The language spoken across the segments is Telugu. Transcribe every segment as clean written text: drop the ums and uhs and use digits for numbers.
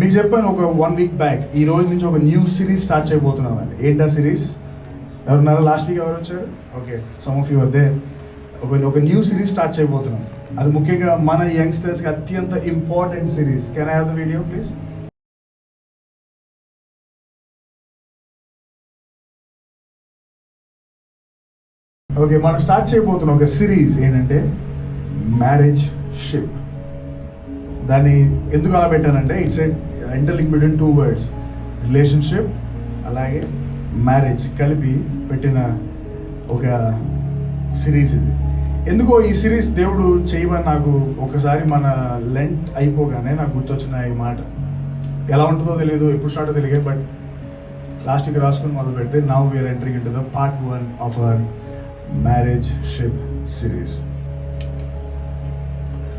మీకు చెప్పాను ఒక 1 week బ్యాక్, ఈ రోజు నుంచి ఒక న్యూ సిరీస్ స్టార్ట్ చేయబోతున్నామని. ఏంటా సిరీస్? ఎవరున్నారా? లాస్ట్ వీక్ ఎవరు వచ్చారు? Okay, some of you are there. ఒక న్యూ సిరీస్ స్టార్ట్ చేయబోతున్నాం. అది ముఖ్యంగా మన యంగ్స్టర్స్కి అత్యంత important series. Can I have the video please? Okay, మనం స్టార్ట్ చేయబోతున్నాం ఒక సిరీస్. ఏంటంటే మ్యారేజ్ షిప్. దాన్ని ఎందుకు అలా పెట్టానంటే it's interlink between 2 words, relationship అలాగే మ్యారేజ్ కలిపి పెట్టిన ఒక సిరీస్ ఇది. ఎందుకో ఈ సిరీస్ దేవుడు చేయమని నాకు ఒకసారి మన లెంట్ అయిపోగానే నాకు గుర్తొచ్చిన ఈ మాట. ఎలా ఉంటుందో తెలియదు, ఎప్పుడు స్టార్ట్ తెలియదు, బట్ లాస్ట్ వీక్ రాసుకుని మొదలు పెడితే now we are entering into the part 1 of our marriage ship series.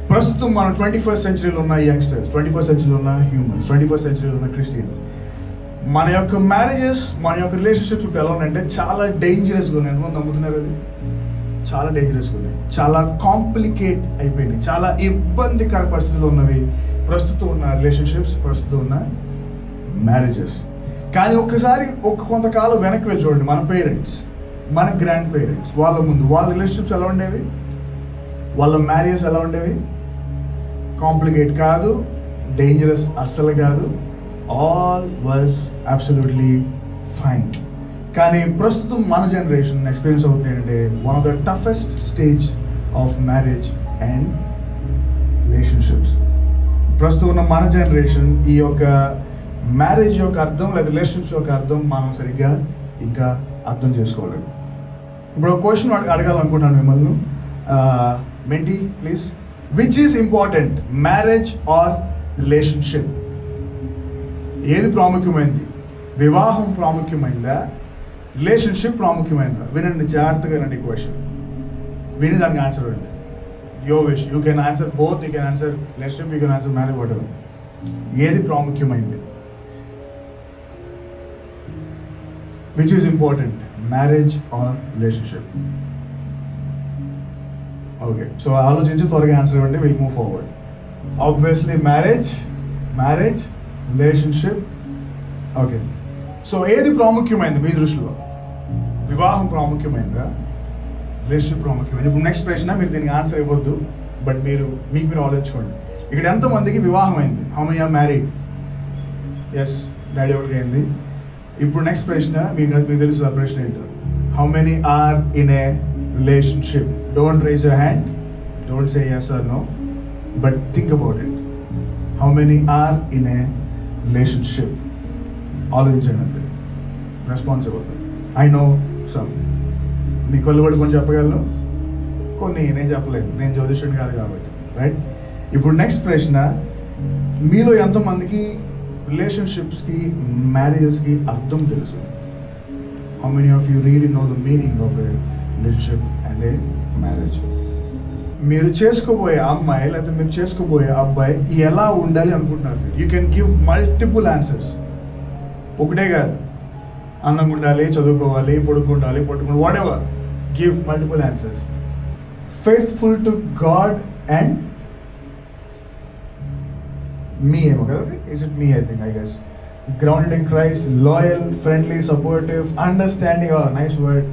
ప్రస్తుతం మనం 21st centuryలో ఉన్న యంగ్స్టర్స్, 21st centuryలో ఉన్న హ్యూమన్స్, 21st centuryలో ఉన్న క్రిస్టియన్స్, మన యొక్క మ్యారేజెస్, మన యొక్క రిలేషన్షిప్స్ ఇప్పుడు ఎలా ఉన్నాయంటే చాలా డేంజరస్గా ఉన్నాయి. ఎంతమంది నమ్ముతున్నారు? అది చాలా డేంజరస్గా ఉన్నాయి, చాలా కాంప్లికేట్ అయిపోయినాయి, చాలా ఇబ్బందికర పరిస్థితుల్లో ఉన్నవి ప్రస్తుతం ఉన్న రిలేషన్షిప్స్, ప్రస్తుతం ఉన్న మ్యారేజెస్. కానీ ఒక్కసారి కొంతకాలం వెనక్కి వెళ్ళి చూడండి. మన పేరెంట్స్, మన గ్రాండ్ పేరెంట్స్, వాళ్ళ ముందు వాళ్ళ రిలేషన్షిప్స్ ఎలా ఉండేవి? వాళ్ళ మ్యారేజెస్ ఎలా ఉండేవి? కాంప్లికేట్ కాదు, డేంజరస్ అస్సలు కాదు, ఆల్ వాజ్ అబ్సల్యూట్లీ ఫైన్. కానీ ప్రస్తుతం మన జనరేషన్ ఎక్స్పీరియన్స్ అవుతుంది ఏంటంటే one of the toughest stage of marriage and relationships. ప్రస్తుతం ఉన్న మన జనరేషన్ ఈ యొక్క మ్యారేజ్ యొక్క అర్థం లేదా రిలేషన్షిప్స్ యొక్క అర్థం మనం సరిగ్గా ఇంకా అర్థం చేసుకోలేదు. ఇప్పుడు ఒక క్వశ్చన్ అడగాలనుకుంటున్నాను మిమ్మల్ని. Mentee please, which is important, marriage or relationship? ఏది ప్రాముఖ్యమైంది? వివాహం ప్రాముఖ్యమైందా, రిలేషన్షిప్ ప్రాముఖ్యమైందా? వినండి జాగ్రత్తగా, వినండి క్వశ్చన్, విని దానికి ఆన్సర్ ఇవ్వండి. Your wish, you can answer both, you can answer relationship, you can answer marriage, whatever. ఏది ప్రాముఖ్యమైంది? Which is important, marriage or relationship? Okay, so ఆలోచించి త్వరగా ఆన్సర్ ఇవ్వండి, will move forward. Obviously marriage, relationship. Okay, so ఏది ప్రాముఖ్యమైంది మీ దృష్టిలో? వివాహం ప్రాముఖ్యమైందా, రిలేషన్షిప్ ప్రాముఖ్యమైంది? ఇప్పుడు నెక్స్ట్ ప్రశ్న, మీరు దీనికి ఆన్సర్ ఇవ్వద్దు, బట్ మీరు ఆలోచించుకోండి. ఇక్కడ ఎంతమందికి వివాహం అయింది? How many are married? Yes, daddy ఎవరికి అయింది. ఇప్పుడు నెక్స్ట్ ప్రశ్న, మీకు తెలుసు ఆ ప్రశ్న ఏంటో. How many are in a relationship? Don't raise your hand, don't say yes or no, but think about it. How many are in a relationship? ఆలోచించండి అంతే. రెస్పాన్సిబుల్. I know some. మీ కొల్లబడి కొన్ని చెప్పగలను, కొన్ని నేను చెప్పలేను, నేను జ్యోతిష్యుడిని కాదు కాబట్టి, రైట్? ఇప్పుడు నెక్స్ట్ ప్రశ్న, మీలో ఎంతమందికి రిలేషన్షిప్స్కి, మ్యారేజెస్కి అర్థం తెలుసు? How many of you really know the meaning of A relationship and A marriage? మీరు చేసుకోబోయే అమ్మాయి లేకపోతే మీరు చేసుకోబోయే అబ్బాయి ఎలా ఉండాలి అనుకుంటున్నారు? You can give multiple answers. ఒకటే కాదు, అందంగా ఉండాలి, చదువుకోవాలి, పడుకోవాలి, whatever, give multiple answers. Faithful to God and మీ ఏమో కదా, is it me? I think, I guess. Grounded in Christ, loyal, friendly, supportive, understanding, nice word,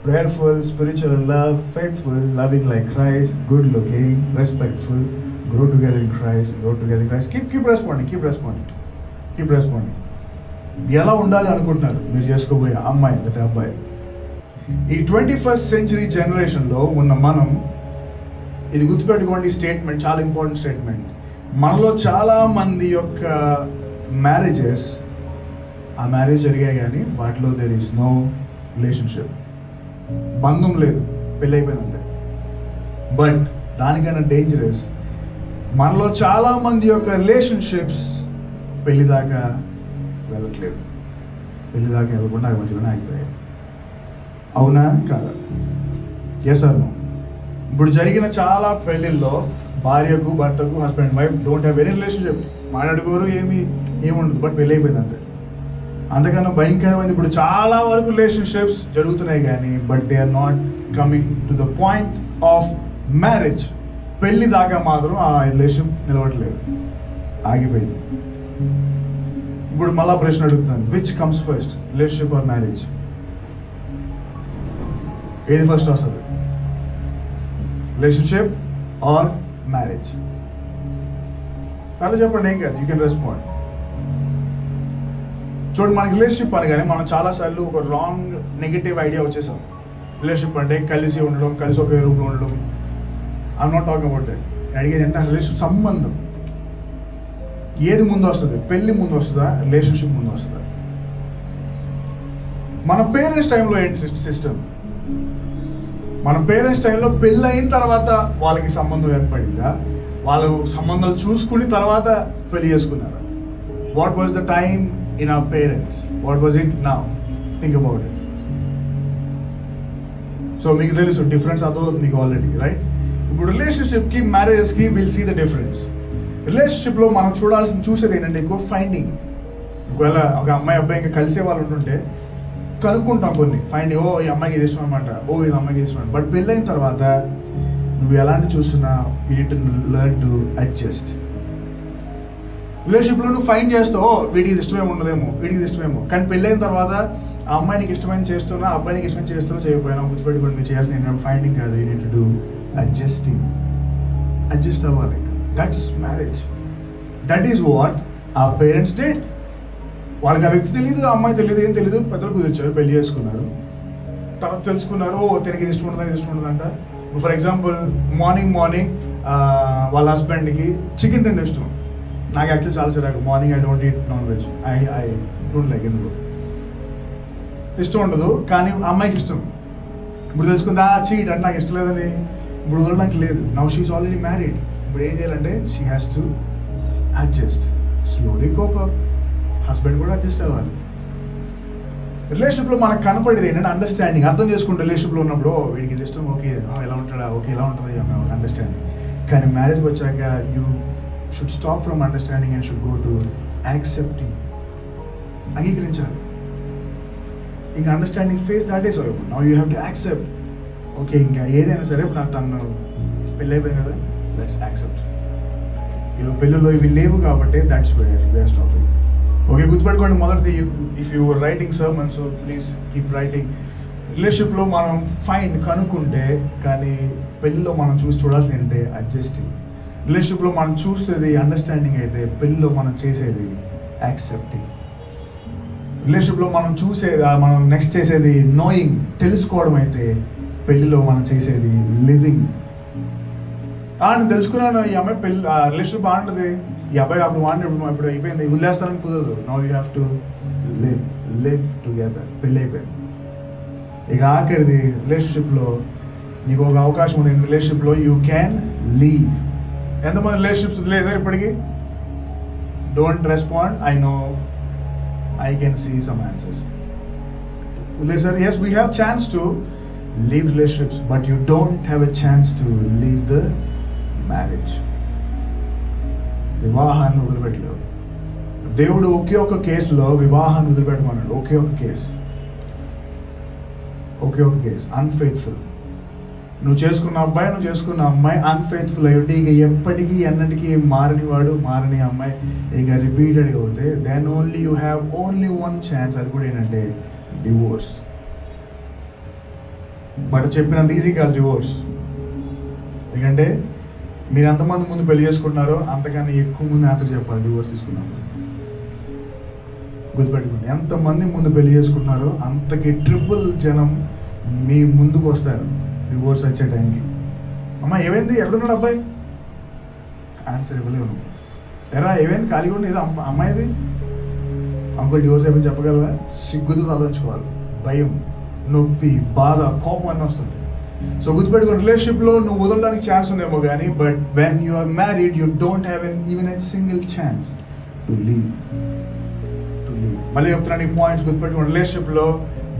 prayerful, spiritual in love, faithful, loving like Christ, good looking, respectful, grow together in Christ, keep responding. ఎలా ఉండాలి అనుకుంటున్నారు మీరు చేసుకోబోయే అమ్మాయి లేదా అబ్బాయి? ఈ 21st century జనరేషన్లో ఉన్న మనం, ఇది గుర్తుపెట్టుకోండి, స్టేట్మెంట్ చాలా ఇంపార్టెంట్ స్టేట్మెంట్. మనలో చాలా మంది యొక్క మ్యారేజెస్, ఆ మ్యారేజ్ జరిగాయి కానీ వాటిలో దేర్ ఈస్ నో రిలేషన్షిప్, బంధం లేదు, పెళ్ళి అయిపోయిందంతే. బట్ దానికన్నా డేంజరస్, మనలో చాలామంది యొక్క రిలేషన్షిప్స్ పెళ్లి దాకా వెళ్ళట్లేదు, పెళ్లి దాకా వెళ్ళకుండా మధ్యలోనే ఆగిపోయాయి. అవునా కాదా? Yes or no? ఇప్పుడు జరిగిన చాలా పెళ్ళిళ్ళలో భార్యకు, భర్తకు, husband wife don't have any relationship, మాట్లాడుకోరు, ఏముండదు, బట్ పెళ్ళి అయిపోయింది అంతే. అంతకన్నా భయంకరమైనది ఇప్పుడు చాలా వరకు రిలేషన్షిప్స్ జరుగుతున్నాయి కానీ but they are not coming to the point of marriage. పెళ్ళి దాకా మాత్రం ఆ రిలేషన్షిప్ నిలవట్లేదు, ఆగిపోయింది. ఇప్పుడు మళ్ళా ప్రశ్న అడుగుతున్నాను, which comes first, relationship or marriage? ఏది ఫస్ట్ వస్తుంది, రిలేషన్షిప్ ఆర్ మ్యారేజ్? అలా చెప్పండి, ఏం కాదు, యూ కెన్ రెస్పాండ్. చూడండి, మనకి రిలేషన్షిప్ అనగానే మనం చాలాసార్లు ఒక రాంగ్ నెగిటివ్ ఐడియా వచ్చేసాం. రిలేషన్షిప్ అంటే కలిసి ఉండడం, కలిసి ఒకే రూమ్లో ఉండడం. I'm not talking about that. అడిగేది అంటే రిలేషన్షిప్ సంబంధం ఏది ముందు వస్తుంది, పెళ్ళి ముందు వస్తుందా, రిలేషన్షిప్ ముందు వస్తుందా? మన పేరెంట్స్ టైంలో ఏంటి సిస్టమ్? మన పేరెంట్స్ టైంలో పెళ్ళి అయిన తర్వాత వాళ్ళకి సంబంధం ఏర్పడిందా, వాళ్ళు సంబంధాలు చూసుకుని తర్వాత పెళ్లి చేసుకున్నారా? What was the time in our parents, what was it now? Think about it. So మీకు తెలుసు డిఫరెన్స్ అదో మీకు ఆల్రెడీ, రైట్? ఇప్పుడు రిలేషన్షిప్కి మ్యారేజెస్కి విల్ సీ ద డిఫరెన్స్. రిలేషన్షిప్లో మనం చూసేది ఏంటంటే ఎక్కువ ఫైండింగ్. ఒకవేళ ఒక అమ్మాయి అబ్బాయి ఇంకా కలిసే వాళ్ళు ఉంటుంటే కనుక్కుంటాం కొన్ని ఫైండింగ్, ఓ ఈ అమ్మాయికి ఇది ఇష్టం అనమాట, ఓ ఇది అమ్మాయికి ఇష్టం అనమాట. బట్ పెళ్ళైన తర్వాత నువ్వు ఎలాంటి చూస్తున్నా you need to learn to adjust. రిలేషన్షిప్లో నువ్వు ఫైండ్ చేస్తావు, ఓ వీడికి ఇష్టమేమో ఉండదేమో, వీడికి ఇష్టమేమో. కానీ పెళ్ళైన తర్వాత ఆ అమ్మాయికి ఇష్టమైన చేస్తున్నా, అబ్బాయికి ఇష్టమైన చేస్తున్నా, చేయకపోయినా గుర్తుపెట్టుకోండి, మీరు చేయాల్సిన ఏంటంటే ఫైండింగ్ కాదు, you need to do adjusting. Adjust అవ్వాలి. That's marriage. That is what ఆ పేరెంట్స్ డెడ్. వాళ్ళకి ఆ వ్యక్తి తెలియదు, ఆ అమ్మాయి తెలియదు, ఏం తెలియదు, పెద్దలు కుదిర్చారు, పెళ్లి చేసుకున్నారు. తర్వాత తెలుసుకున్నారు, ఓ తనకి ఇది ఇష్టం ఉండదా, ఇది ఇష్టం ఉండదంట. ఫర్ ఎగ్జాంపుల్ మార్నింగ్ వాళ్ళ హస్బెండ్కి చికెన్ తింటే ఇష్టం. నాకు యాక్చువల్లీ చాలా చిరాకు, morning I don't eat non veg, I don't like. ఎందుకు ఇష్టం ఉండదు, కానీ అమ్మాయికి ఇష్టం. ఇప్పుడు తెలుసుకుందా, చీట్ అంటే నాకు ఇష్టం లేదని ఇప్పుడు వదలడానికి లేదు. Now she's already married. ఇప్పుడు ఏం చేయాలంటే she has to adjust, slowly cope up. Husband కూడా అడ్జస్ట్ అవ్వాలి. రిలేషన్షిప్లో మనకు కనపడేది ఏంటంటే అండర్స్టాండింగ్, అర్థం చేసుకుంటే రిలేషన్షిప్లో ఉన్నప్పుడు వీడికి ఇది ఇష్టం, ఓకే ఎలా ఉంటాడా, ఓకే ఎలా ఉంటుంది అన్న ఒక అండర్స్టాండింగ్. కానీ మ్యారేజ్కి వచ్చాక you should stop from understanding and should go to accepting. అంగీకరించాలి. ఇంకా అండర్స్టాండింగ్ ఫేస్ దాటేసో ఇప్పుడు now you have to accept. Okay ఇంకా ఏదైనా సరే ఇప్పుడు నాకు తను పెళ్ళి అయిపోయింది కదా, లెట్స్ యాక్సెప్ట్. ఈరోజు పెళ్ళిలో ఇవి లేవు కాబట్టి that's where we are stopping. Okay, గుర్తుపెట్టుకోండి, మొదటిది if you writing sermon, so please keep writing. రిలేషన్షిప్లో మనం ఫైండ్ కనుక్కుంటే, కానీ పెళ్ళిలో మనం చూడాల్సింది ఏంటంటే అడ్జస్టింగ్. రిలేషన్షిప్లో మనం చూసేది అండర్స్టాండింగ్ అయితే, పెళ్ళిలో మనం చేసేది యాక్సెప్టింగ్. రిలేషన్షిప్లో మనం మనం నెక్స్ట్ చేసేది నోయింగ్, తెలుసుకోవడం అయితే, పెళ్ళిలో మనం చేసేది లివింగ్. నేను తెలుసుకున్నాను, ఈ అమ్మాయి పెళ్ళి రిలేషన్షిప్ బాగుంటుంది, ఈ అబ్బాయి అప్పుడు బాగుంటుంది, ఇప్పుడు అయిపోయింది, వదిలేస్తానని కుదరదు. Now you have to live together. పెళ్ళి అయిపోయింది. ఇక ఆఖరిది రిలేషన్షిప్లో నీకు ఒక అవకాశం ఉంది. రిలేషన్షిప్లో యూ క్యాన్ లీవ్. ఎంతమంది రిలేషన్షిప్స్ వదిలేసారు ఇప్పటికీ? Don't respond, I know, I can see some answers. వదిలేసారు. Yes, we have chance to leave relationships, but you don't have a chance to leave the marriage. వివాహాన్ని వదిలిపెట్టలేవు. దేవుడు ఒకే ఒక కేసులో వివాహాన్ని వదిలిపెట్టమన్నాడు. ఒకే ఒక కేసు అన్ఫెయిత్ఫుల్. నువ్వు చేసుకున్న అబ్బాయి, నువ్వు చేసుకున్న అమ్మాయి అన్ఫెయిత్ఫుల్ అయ్యి ఇక ఎప్పటికీ ఎన్నటికీ మారని అమ్మాయి ఇక రిపీటెడ్గా అవుతే, then only you have only one chance. అది కూడా ఏంటంటే డివోర్స్. బట్ చెప్పినంత ఈజీ కాదు డివోర్స్. ఎందుకంటే మీరు ఎంతమంది ముందు పెళ్లి చేసుకుంటున్నారో అంతకన్నా ఎక్కువ ముందు ఆన్సర్ చెప్పాలి డివోర్స్ తీసుకున్నప్పుడు. గుర్తుపెట్టుకోండి, ఎంతమంది ముందు పెళ్లి చేసుకుంటున్నారో అంతకి ట్రిపుల్ జనం మీ ముందుకు వస్తారు డివోర్స్ వచ్చే టైంకి. అమ్మ ఏమైంది, ఎక్కడున్నాడు అబ్బాయి? ఆన్సర్ ఇవ్వలేవు. ఎరా ఏమైంది, ఖాళీగా ఉండి ఏదో అమ్మాయిది అంకుల్ డివోర్స్ అయిపోయి చెప్పగలవా? సిగ్గుతో తలంచుకోవాలి. భయం, నొప్పి, బాధ, కోపం అన్నీ వస్తుంది. సో గుర్తుపెట్టుకుని రిలేషన్షిప్లో నువ్వు వదలడానికి ఛాన్స్ ఉందేమో కానీ, but when you are married you don't have even a single chance to leave. మళ్ళీ చెప్తున్నాను ఈ పాయింట్స్ గుర్తుపెట్టుకుని. రిలేషన్షిప్లో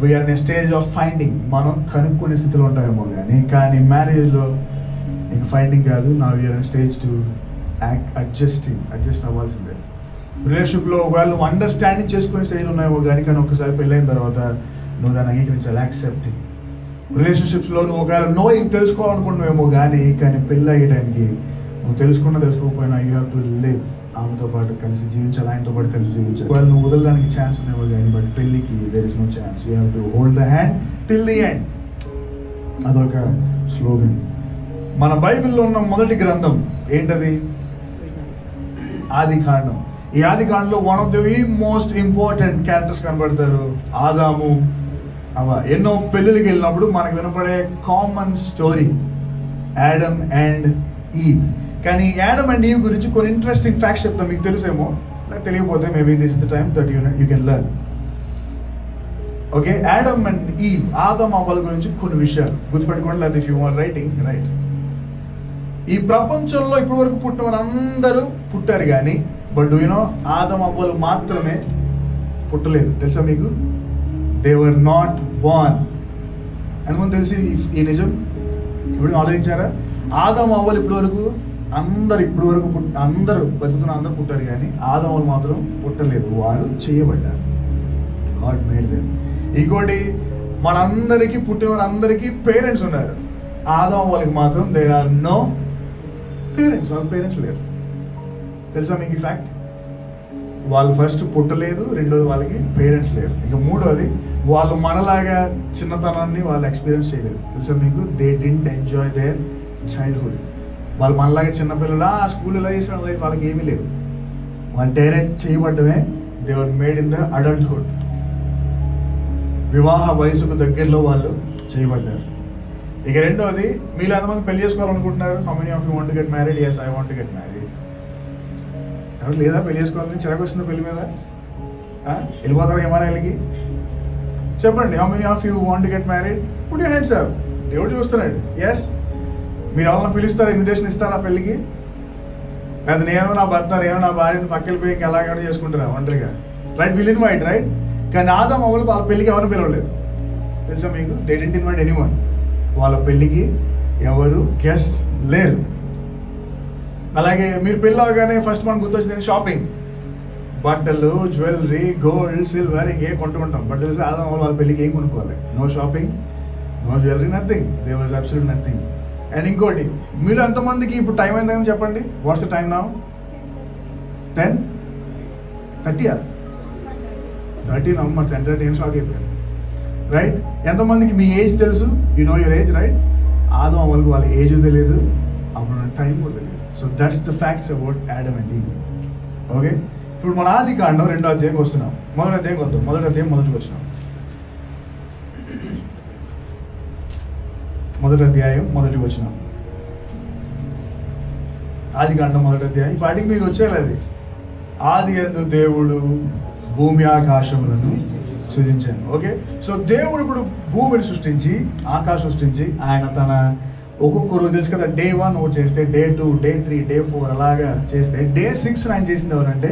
we are in a stage of finding. మనం కనుక్కునే స్థితిలో ఉంటామేమో కానీ మ్యారేజ్లో నీకు ఫైండింగ్ కాదు, నా we are in stage to adjust అవ్వాల్సిందే. రిలేషన్షిప్లో ఒకవేళ నువ్వు అండర్స్టాండింగ్ చేసుకునే స్టేజ్లో ఉన్నాయేమో కానీ ఒకసారి పెళ్ళైన తర్వాత నువ్వు దాన్ని అంగీకరించాలి, యాక్సెప్టింగ్. రిలేషన్షిప్స్లో నువ్వు ఒకవేళ నోయింగ్ తెలుసుకోవాలనుకుంటున్నావేమో కానీ పెళ్ళి అయ్యే టైంకి నువ్వు తెలుసుకోకపోయినా యూ హ్యావ్ టు లివ్ ఆమెతో పాటు కలిసి జీవించాలి, ఆయనతో పాటు కలిసి జీవించాలి. వాళ్ళు నువ్వు వదలడానికి ఛాన్స్ ఉందేమో కానీ బట్ పెళ్ళికి there is no chance. You have to hold the hand till the end. అదొక స్లోగన్. మన బైబిల్లో ఉన్న మొదటి గ్రంథం ఏంటది? ఆదికాండం. ఈ ఆదికాండంలో one of the most important characters కనబడతారు, ఆదాము అవ్వ. ఎన్నో పెళ్ళిళ్ళకి వెళ్ళినప్పుడు మనకు వినపడే common story Adam and Eve. కానీ యాడమ్ అండ్ ఈవ్ గురించి కొన్ని ఇంట్రెస్టింగ్ ఫ్యాక్ట్స్ చెప్తాం. మీకు తెలుసేమో, తెలియకపోతే maybe this the time that you can learn. Okay, Adam and Eve, ఆదమ్ అవ్వల గురించి కొన్ని విషయాలు గుర్తుపెట్టుకోండి. లేదా if you are writing right. ఈ ప్రపంచంలో ఇప్పటి వరకు పుట్టిన వారందరూ పుట్టారు కానీ బట్ డూ యు నో ఆదమ్ అవ్వలు మాత్రమే పుట్టలేదు. తెలుసా మీకు? They were not born. ఎంతమంది తెలిసి ఈ నిజం? ఇప్పుడు ఆలోచించారా? ఆదమ్ అవ్వలు ఇప్పటి వరకు అందరూ బతుకుతున్న అందరూ పుట్టారు కానీ ఆదమ్ అవ్వలు మాత్రం పుట్టలేదు, వారు చేయబడ్డారు. God made them. ఇంకోటి, మనందరికీ పుట్టిన వారందరికీ పేరెంట్స్ ఉన్నారు. ఆదమ్ అవ్వలకి మాత్రం దేర్ ఆర్ నో పేరెంట్స్. వాళ్ళ పేరెంట్స్ లేరు. తెలుసా మీకు ఈ ఫ్యాక్ట్? వాళ్ళు ఫస్ట్ పుట్టలేదు, రెండోది వాళ్ళకి పేరెంట్స్ లేరు. ఇక మూడోది, వాళ్ళు మనలాగా చిన్నతనాన్ని వాళ్ళు ఎక్స్పీరియన్స్ చేయలేదు. తెలుసా మీకు? They didn't enjoy their childhood. వాళ్ళు మనలాగా చిన్నపిల్లలు స్కూల్ ఎలా చేసిన లైఫ్ వాళ్ళకి ఏమీ లేవు. వాళ్ళు డైరెక్ట్ చేయబడ్డమే. They were made in the adulthood. వివాహ వయసుకు దగ్గరలో వాళ్ళు చేయబడ్డారు. ఇక రెండోది, మీరు ఎంతమంది పెళ్లి చేసుకోవాలనుకుంటున్నారు? How many of you want to get married? yes, I want to get married. ఎవరు లేదా పెళ్లి చేసుకోవాలని? చిరాకు వస్తుందా పెళ్లి మీద? వెళ్ళిపోతారా హిమాలయాలకి? చెప్పండి, how many of you want to get married? Put your hands up. దేవుడు చూస్తున్నాడు. ఎస్. మీరు ఎవరైనా పిలుస్తారా? ఇన్విటేషన్ ఇస్తారా పెళ్ళికి? లేదా నేను నా భర్త, నేను నా భార్యను పక్కెళ్ళిపోయి ఎలాగ చేసుకుంటారా ఒంటరిగా? Right, will invite, right. కానీ ఆదమ్ అవ్వలు వాళ్ళ పెళ్ళికి ఎవరిని పిలవలేదు. తెలుసా మీకు? They didn't invite anyone. వాళ్ళ పెళ్ళికి ఎవరు గెస్ట్ లేరు. అలాగే మీరు పెళ్ళి అవగానే ఫస్ట్ మనకు గుర్తొచ్చింది షాపింగ్. బట్టలు, జ్యువెలరీ, గోల్డ్, సిల్వర్ ఇంకేం కొంటుకుంటాం. బట్ తెలిసి ఆదమ్ వాళ్ళ పెళ్ళికి ఏం కొనుక్కోవాలి? No shopping, no jewellery, nothing. They was absolute nothing. And ఇంకోటి, మీరు ఎంతమందికి ఇప్పుడు టైం అయిందని చెప్పండి? What's the time now? 10:30. 30 November 10:30 ఏం షాక్ అయిపోయాను. రైట్? ఎంతమందికి మీ ఏజ్ తెలుసు? You know your age, right? ఆదమ్ అవ్వలకు వాళ్ళ ఏజ్ తెలియదు, అప్పుడు టైం కూడా తెలియదు. So that's the facts about Adam and Eve. Okay, ఇప్పుడు మన ఆదికాండం 2వ అధ్యాయంకి వస్తున్నాం. మొదటి అధ్యాయం వద్దాం. మొదటి అధ్యాయం మొదటికి వచ్చినాం. మొదటి అధ్యాయం మొదటికి వచ్చినాం. ఆదికాండం 1వ అధ్యాయం. వాటికి మీకు వచ్చేది అది. ఆదియందు దేవుడు భూమి ఆకాశములను సృజించాను. ఓకే, సో దేవుడు ఇప్పుడు భూమిని సృష్టించి ఆకాశం సృష్టించి ఆయన తన ఒక్కొక్క రోజు తెలుసు కదా, డే 1 ఒకటి చేస్తే, డే 2, డే 3, డే 4 అలాగా చేస్తే, డే 6 ఆయన చేసింది ఎవరంటే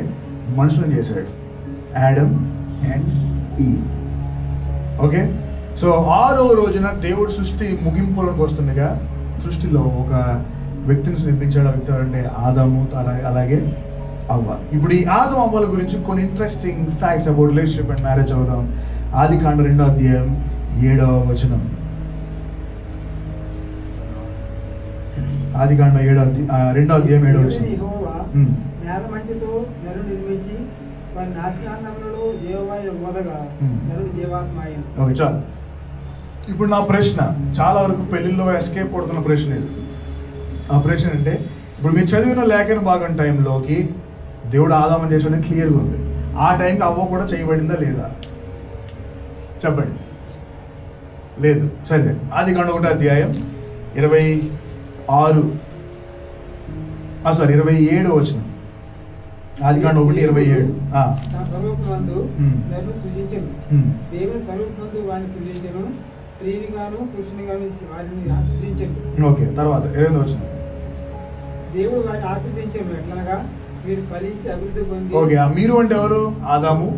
మనుషులను చేశాడు, Adam and Eve. Okay, so 6వ రోజున దేవుడు సృష్టి ముగింపులోకి వస్తుండగా సృష్టిలో ఒక వ్యక్తిని నిర్మించాడు. ఆ వ్యక్తి ఎవరంటే ఆదాము, అలాగే అవ్వ. ఇప్పుడు ఈ ఆదం అవ్వల గురించి కొన్ని interesting facts about relationship and marriage అవుదాం. ఆదికాండం 2వ అధ్యాయం 7వ వచనం. ఆదికాండం 2వ అధ్యాయం 7వ వచనం. ఓకే, చాలు. ఇప్పుడు నా ప్రశ్న, చాలా వరకు పెళ్లిలో ఎస్కేప్ కొడుతున్న ప్రశ్న ఇది. ఆ ప్రశ్న అంటే, ఇప్పుడు మీరు చదివిన లేఖన భాగం టైంలోకి దేవుడు ఆదామని చేసాడని క్లియర్గా ఉంది. ఆ టైంకి అవ్వ కూడా చేయబడిందా లేదా? చెప్పండి. లేదు. సరే, ఆదికాండం 1వ అధ్యాయం 27వ వచనం. ఆదికాండం 1:27. ఓకే, తర్వాత 28వ వచనం. దేవుడు వారిని ఆశీర్వదించాను ఎట్లనగా మీరు ఫలించి అభివృద్ధి పొంది. ఓకే, మీరు అంటే ఎవరు? ఆదాము,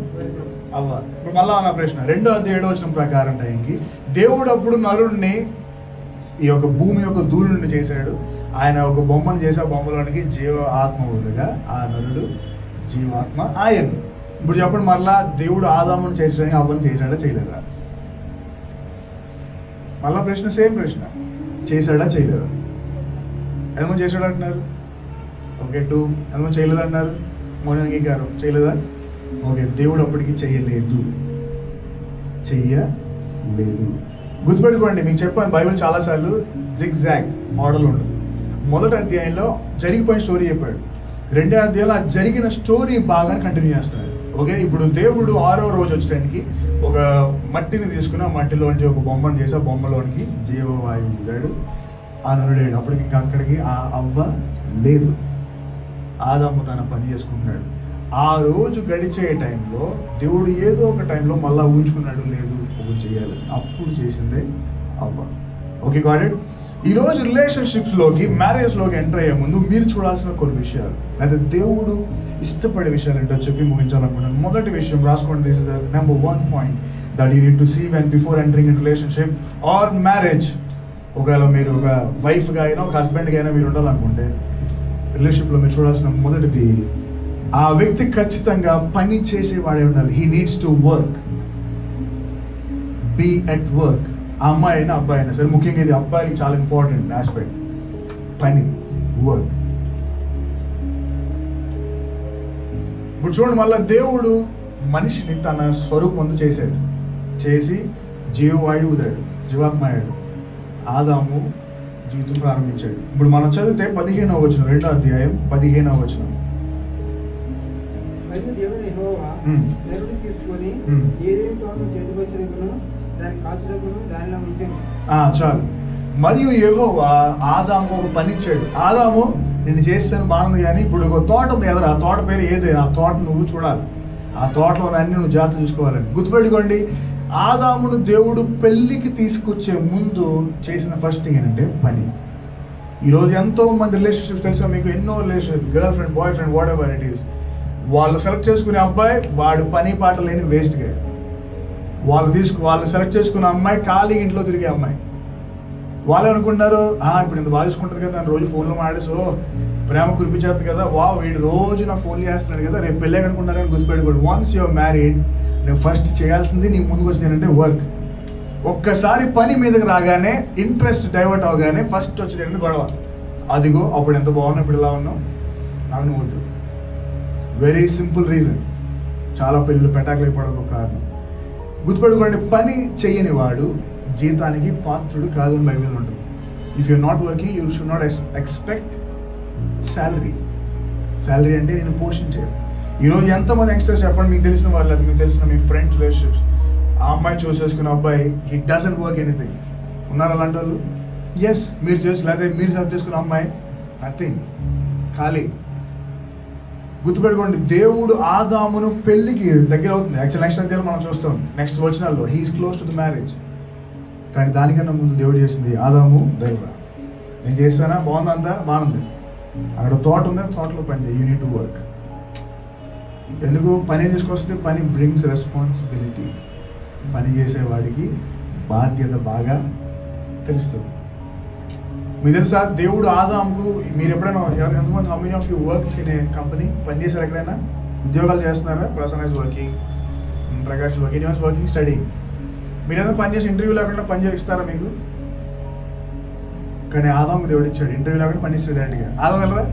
అవ్వ. ఇప్పుడు మళ్ళా నా ప్రశ్న, 2వ అధ్యాయం 7వ వచనం ప్రకారం టైంకి దేవుడు అప్పుడు నరుడిని ఈ యొక్క భూమి యొక్క ధూళి నుండి చేశాడు. ఆయన ఒక బొమ్మను చేసి ఆ బొమ్మలోనికి జీవ ఆత్మ ఉందిగా, ఆ నరుడు జీవాత్మ ఆయన. ఇప్పుడు చెప్పండి, మరలా దేవుడు ఆదామును చేసడానికి అవ్వను చేశాడా చేయలేదా? మళ్ళా ప్రశ్న, సేమ్ ప్రశ్న, చేశాడా చేయలేదా? ఎంతమంది చేశాడు అంటున్నారు? ఓకే, 2. ఎంతమంది చేయలేదు అంటున్నారు? మౌన అంగీకారం చేయలేదా? ఓకే, దేవుడు అప్పటికి చెయ్యలేదు. గుర్తుపెట్టుకోండి, మీకు చెప్పాను బైబిల్ చాలాసార్లు జిగ్జాగ్ ఆర్డర్లో ఉంటుంది. మొదటి అధ్యాయంలో జరిగిపోయిన స్టోరీ చెప్పాడు. రెండో అధ్యాయంలో ఆ జరిగిన స్టోరీ బాగా కంటిన్యూ చేస్తున్నాడు. ఓకే, ఇప్పుడు దేవుడు 6వ రోజు వచ్చేటానికి ఒక మట్టిని తీసుకుని ఆ మట్టిలోంచి ఒక బొమ్మను చేసి ఆ బొమ్మలోనికి జీవవాయువు ఊదాడు. ఆ నరుడాడు. అప్పటికి ఇంకా అక్కడికి ఆ అవ్వ లేదు. ఆదాము తన పని చేసుకుంటున్నాడు. ఆ రోజు గడిచే టైంలో దేవుడు ఏదో ఒక టైంలో మళ్ళీ ఊహించుకున్నాడు, లేదు ఒకటి చేయాలి. అప్పుడు చేసిందే అవ్వ. Okay, got it. ఈరోజు రిలేషన్షిప్స్లోకి, మ్యారేజ్లోకి ఎంటర్ అయ్యే ముందు మీరు చూడాల్సిన కొన్ని విషయాలు, లేదా దేవుడు ఇష్టపడే విషయాలు ఏంటో చెప్పి ముగించాలనుకున్నాను. మొదటి విషయం రాసుకోండి. This is the number 1 point that you need to see when before entering in relationship or marriage. ఒకవేళ మీరు ఒక వైఫ్గా అయినా ఒక హస్బెండ్గా అయినా మీరు ఉండాలనుకుంటే రిలేషన్షిప్లో మీరు చూడాల్సిన మొదటిది, ఆ వ్యక్తి ఖచ్చితంగా పని చేసేవాడే ఉండాలి. He needs to work, be at work. ఆ అమ్మాయి అయినా అబ్బాయి అయినా సరే, ముఖ్యంగా ఇది అబ్బాయికి చాలా ఇంపార్టెంట్ ఆస్పెక్ట్. పని, వర్క్. ఇప్పుడు చూడండి, మళ్ళీ దేవుడు మనిషిని తన స్వరూపంతో చేశాడు. చేసి జీవవాయువు ఊదాడు, జీవాత్మయ్యాడు. ఆదాము జీవితం ప్రారంభించాడు. ఇప్పుడు మనం చదివితే 15వ వచనం, 2వ అధ్యాయం 15వ వచనం. మరియు దేవుడు యెహోవా నరుని తీసుకొని ఏదైనా తోటను చేతికొచ్చినకును దాన్ని కాచుటకును దానిలో ఉంచెను. చాలు. మరియు యెహోవా ఆదాముకు ఒక పని ఇచ్చాడు. ఆదాము, నేను చేస్తాను బాగుంది, కానీ ఇప్పుడు ఒక తోట ఉంది ఎదురు. ఆ తోట పేరు ఏదే, ఆ తోట నువ్వు చూడాలి. ఆ తోటలో అన్ని నువ్వు జాగ్రత్త చూసుకోవాలని. గుర్తుపెట్టుకోండి, ఆదామును దేవుడు పెళ్ళికి తీసుకొచ్చే ముందు చేసిన ఫస్ట్ థింగ్ ఏంటంటే పని. ఈరోజు ఎంతో మంది రిలేషన్షిప్స్ తెలుసా మీకు? ఎన్నో relationship, girl friend, boy friend, what ever it is. వాళ్ళు సెలెక్ట్ చేసుకునే అబ్బాయి వాడు పని పాట లేని వేస్ట్ గాడు. వాళ్ళు సెలెక్ట్ చేసుకున్న అమ్మాయి ఖాళీ ఇంట్లో తిరిగే అమ్మాయి. వాళ్ళు అనుకుంటున్నారు, ఇప్పుడు ఇంత బాగా చూసుకుంటుంది కదా, దాని రోజు ఫోన్లో మాట్లాడేసి ప్రేమ కురిపించేస్తుంది కదా, వీడు రోజు నా ఫోన్లు చేస్తున్నాడు కదా, రేపు పెళ్ళే అనుకుంటున్నారు. అని గుర్తుపెట్టుకోండి, వన్స్ యువర్ మ్యారీడ్, నువ్వు ఫస్ట్ చేయాల్సింది నీ ముందుకు వచ్చింది ఏంటంటే వర్క్. ఒక్కసారి పని మీదకి రాగానే, ఇంట్రెస్ట్ డైవర్ట్ అవగానే ఫస్ట్ వచ్చేది ఏంటంటే గొడవ. అదిగో అప్పుడు ఎంత బాగున్నావు, ఇప్పుడు ఇలా ఉన్నావు, నాకు నువ్వు వద్దు. Very simple reason. చాలా పెళ్ళిళ్ళు పెటాకులు అయిపోవడం ఒక కారణం. గుర్తుపెట్టుకోండి, పని చెయ్యని వాడు జీతానికి పాత్రుడు కాదని బైబిల్లో ఉంటుంది. If you not working, you should not expect salary. Salary అంటే నేను పోషించేది. ఈరోజు ఎంతమంది యంగ్స్టర్స్ చెప్పండి, మీకు తెలిసిన వాళ్ళు, అది మీకు తెలిసిన మీ ఫ్రెండ్స్ రిలేషన్షిప్స్, ఆ అమ్మాయి చూస్ చేసుకున్న అబ్బాయి హీ డజంట్ వర్క్ ఎనీథింగ్. ఉన్నారు అలాంటి వాళ్ళు? ఎస్, మీరు లేదా మీరు సెలెక్ట్ చేసుకున్న అమ్మాయి నథింగ్, ఖాళీ. గుర్తుపెట్టుకోండి, దేవుడు ఆదామును పెళ్లికి దగ్గర అవుతుంది. యాక్చువల్ నెక్స్ట్ అధ్యాయంలో మనం చూస్తాం, నెక్స్ట్ వచనాల్లో he's close to the marriage. కానీ దానికన్నా ముందు దేవుడు చేసింది, ఆదాము దగ్గర నేను చేస్తానా, బాగుందంతా బాగుంది, అక్కడ తోట ఉంది, తోటలో పని చేయి, యూ నీడ్ టు వర్క్. ఎందుకు? పని ఏం చేసుకొస్తే పని బ్రింగ్స్ రెస్పాన్సిబిలిటీ. పని చేసేవాడికి బాధ్యత బాగా తెలుస్తుంది. మీకు తెలుసా, దేవుడు ఆదాముకు, మీరు ఎప్పుడైనా ఎంతమంది, how many of you work in a company? పని చేశారు ఎక్కడైనా? ఉద్యోగాలు చేస్తున్నారా? Prasanna is working, Prakash is working, anyone is working, study. మీరు ఏదైనా పని చేసి ఇంటర్వ్యూ లేకుండా పని చేస్తారా మీకు? కానీ ఆదాము దేవుడు ఇచ్చాడు, ఇంటర్వ్యూ లేకుండా పని ఇస్తాడు డైరెక్ట్గా. ఆదగలరా?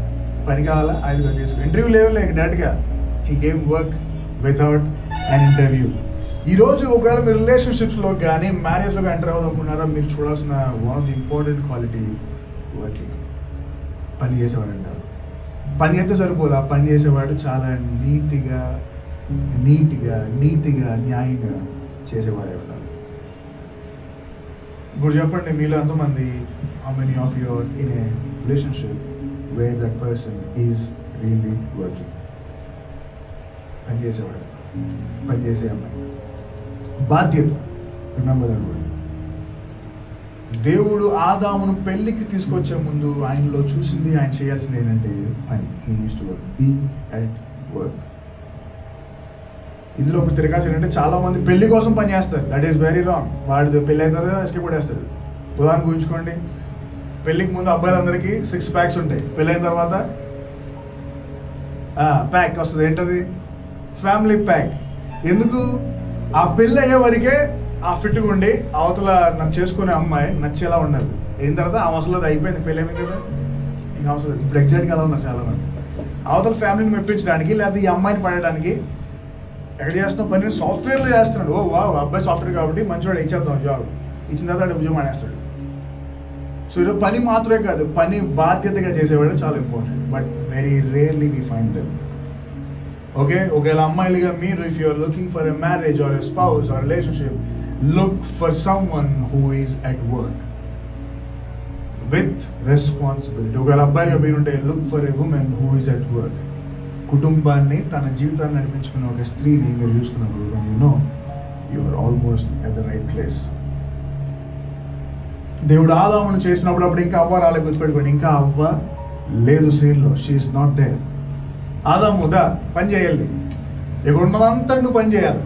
పని కావాలా? 5 తీసుకో. ఇంటర్వ్యూ లెవెల్ లేక డైరెక్ట్గా he gave work without an interview. ఈరోజు ఒకవేళ మీరు రిలేషన్షిప్స్లో కానీ మ్యారేజ్లో ఎంటర్ అవ్వాలనుకున్నారా, మీరు చూడాల్సిన one of the important quality working. పని చేసేవాడు అంటారు. పని అయితే సరిపోదు, ఆ పని చేసేవాడు చాలా నీట్గా, నీతిగా, న్యాయంగా చేసేవాడే ఉండాలి. ఇప్పుడు చెప్పండి, మీలో ఎంతమంది, how many of you are in a relationship where that person is really working? పని చేసేవాడు, పని చేసే అమ్మాయి. బాధ్యత, రిమెంబర్ దట్ వర్డ్. దేవుడు ఆదామును పెళ్లికి తీసుకొచ్చే ముందు ఆయనలో చూసింది, ఆయన చేయాల్సింది ఏంటంటే పని. He needs to work, be at work. ఇందులో ఒక తిరగాల్సి ఏంటంటే, చాలా మంది పెళ్లి కోసం పని చేస్తారు. That is very wrong. వాడు పెళ్ళి అవుతారో ఎస్కేప్ పడేస్తాడు. ఉదాహరణ గురించుకోండి, పెళ్ళికి ముందు అబ్బాయిలందరికీ 6 ప్యాక్స్ ఉంటాయి. పెళ్ళైన తర్వాత ప్యాక్ వస్తుంది. ఏంటది? Family pack. ఎందుకు? ఆ పెళ్ళి అయ్యే వరకే ఆ ఫిట్గా ఉండి అవతల నన్ను చేసుకునే అమ్మాయి నచ్చేలా ఉండాలి. అయిన తర్వాత ఆ అవసరం లేదు, అయిపోయింది, పెళ్ళి అయిపోయింది కదా, ఇంకా అవసరం లేదు. ఇప్పుడు ఎగ్జాక్ట్గా అలా ఉన్నారు చాలామంది. అవతల ఫ్యామిలీని మెప్పించడానికి, లేకపోతే ఈ అమ్మాయిని పడడానికి. ఎక్కడ చేస్తున్నావు పని? సాఫ్ట్వేర్లో చేస్తున్నాడు. ఓ వా, అబ్బాయి సాఫ్ట్వేర్ కాబట్టి మంచివాడు ఇచ్చేద్దాం జాబ్. ఇచ్చిన తర్వాత ఉద్యోగం మానేస్తాడు. సో ఈరోజు పని మాత్రమే కాదు, పని బాధ్యతగా చేసేవాడు చాలా important. But very rarely we find them. Okay, ఒకవేళ అమ్మాయిలుగా మీరు, if you're looking for a marriage or a spouse are relationship, look for some one who is at work with responsibility. ఒకవేళ అబ్బాయిగా మీరుంటే, look for a women who is at work. కుటుంబాన్ని, తన జీవితాన్ని నడిపించుకున్న ఒక స్త్రీని మీరు చూసుకున్నప్పుడు, then you know you are almost at the right place. దేవుడు ఆదామును చేసినప్పుడు అప్పుడు ఇంకా అవ్వ రాలే, గుర్తుపెట్టుకోండి. ఇంకా అవ్వ లేదు సీన్లో, షీఈస్ నాట్ దేర్. ఆదాము దా పని చేయాలి, ఇక్కడ ఉన్నదంతా నువ్వు పని చేయాలి,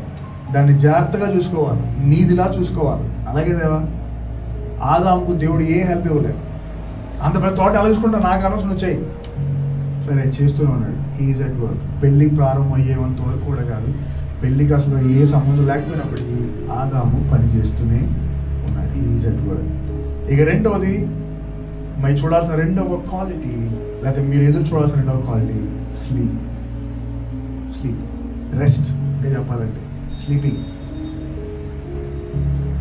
దాన్ని జాగ్రత్తగా చూసుకోవాలి, నీదిలా చూసుకోవాలి. అలాగే దేవా, ఆదాముకు దేవుడు ఏ హెల్ప్ ఇవ్వలేదు. అంత పెద్ద తోట ఎలా చూసుకుంటా, నాకు అనవసరం నువ్వు చేయి. సరే చేస్తూనే ఉన్నాడు. He's at work. పెళ్ళి ప్రారంభం అయ్యేంత వరకు కూడా కాదు, పెళ్ళికి అసలు ఏ సంబంధం లేకపోయినప్పటికీ ఆదాము పని చేస్తూనే ఉన్నాడు. He's at work. ఇక రెండవది, మరి చూడాల్సిన రెండవ క్వాలిటీ, లేకపోతే మీరు ఎదురు చూడాల్సిన రెండవ క్వాలిటీ, స్లీప్. Sleep, rest. ఇంకా చెప్పాలంటే స్లీపింగ్.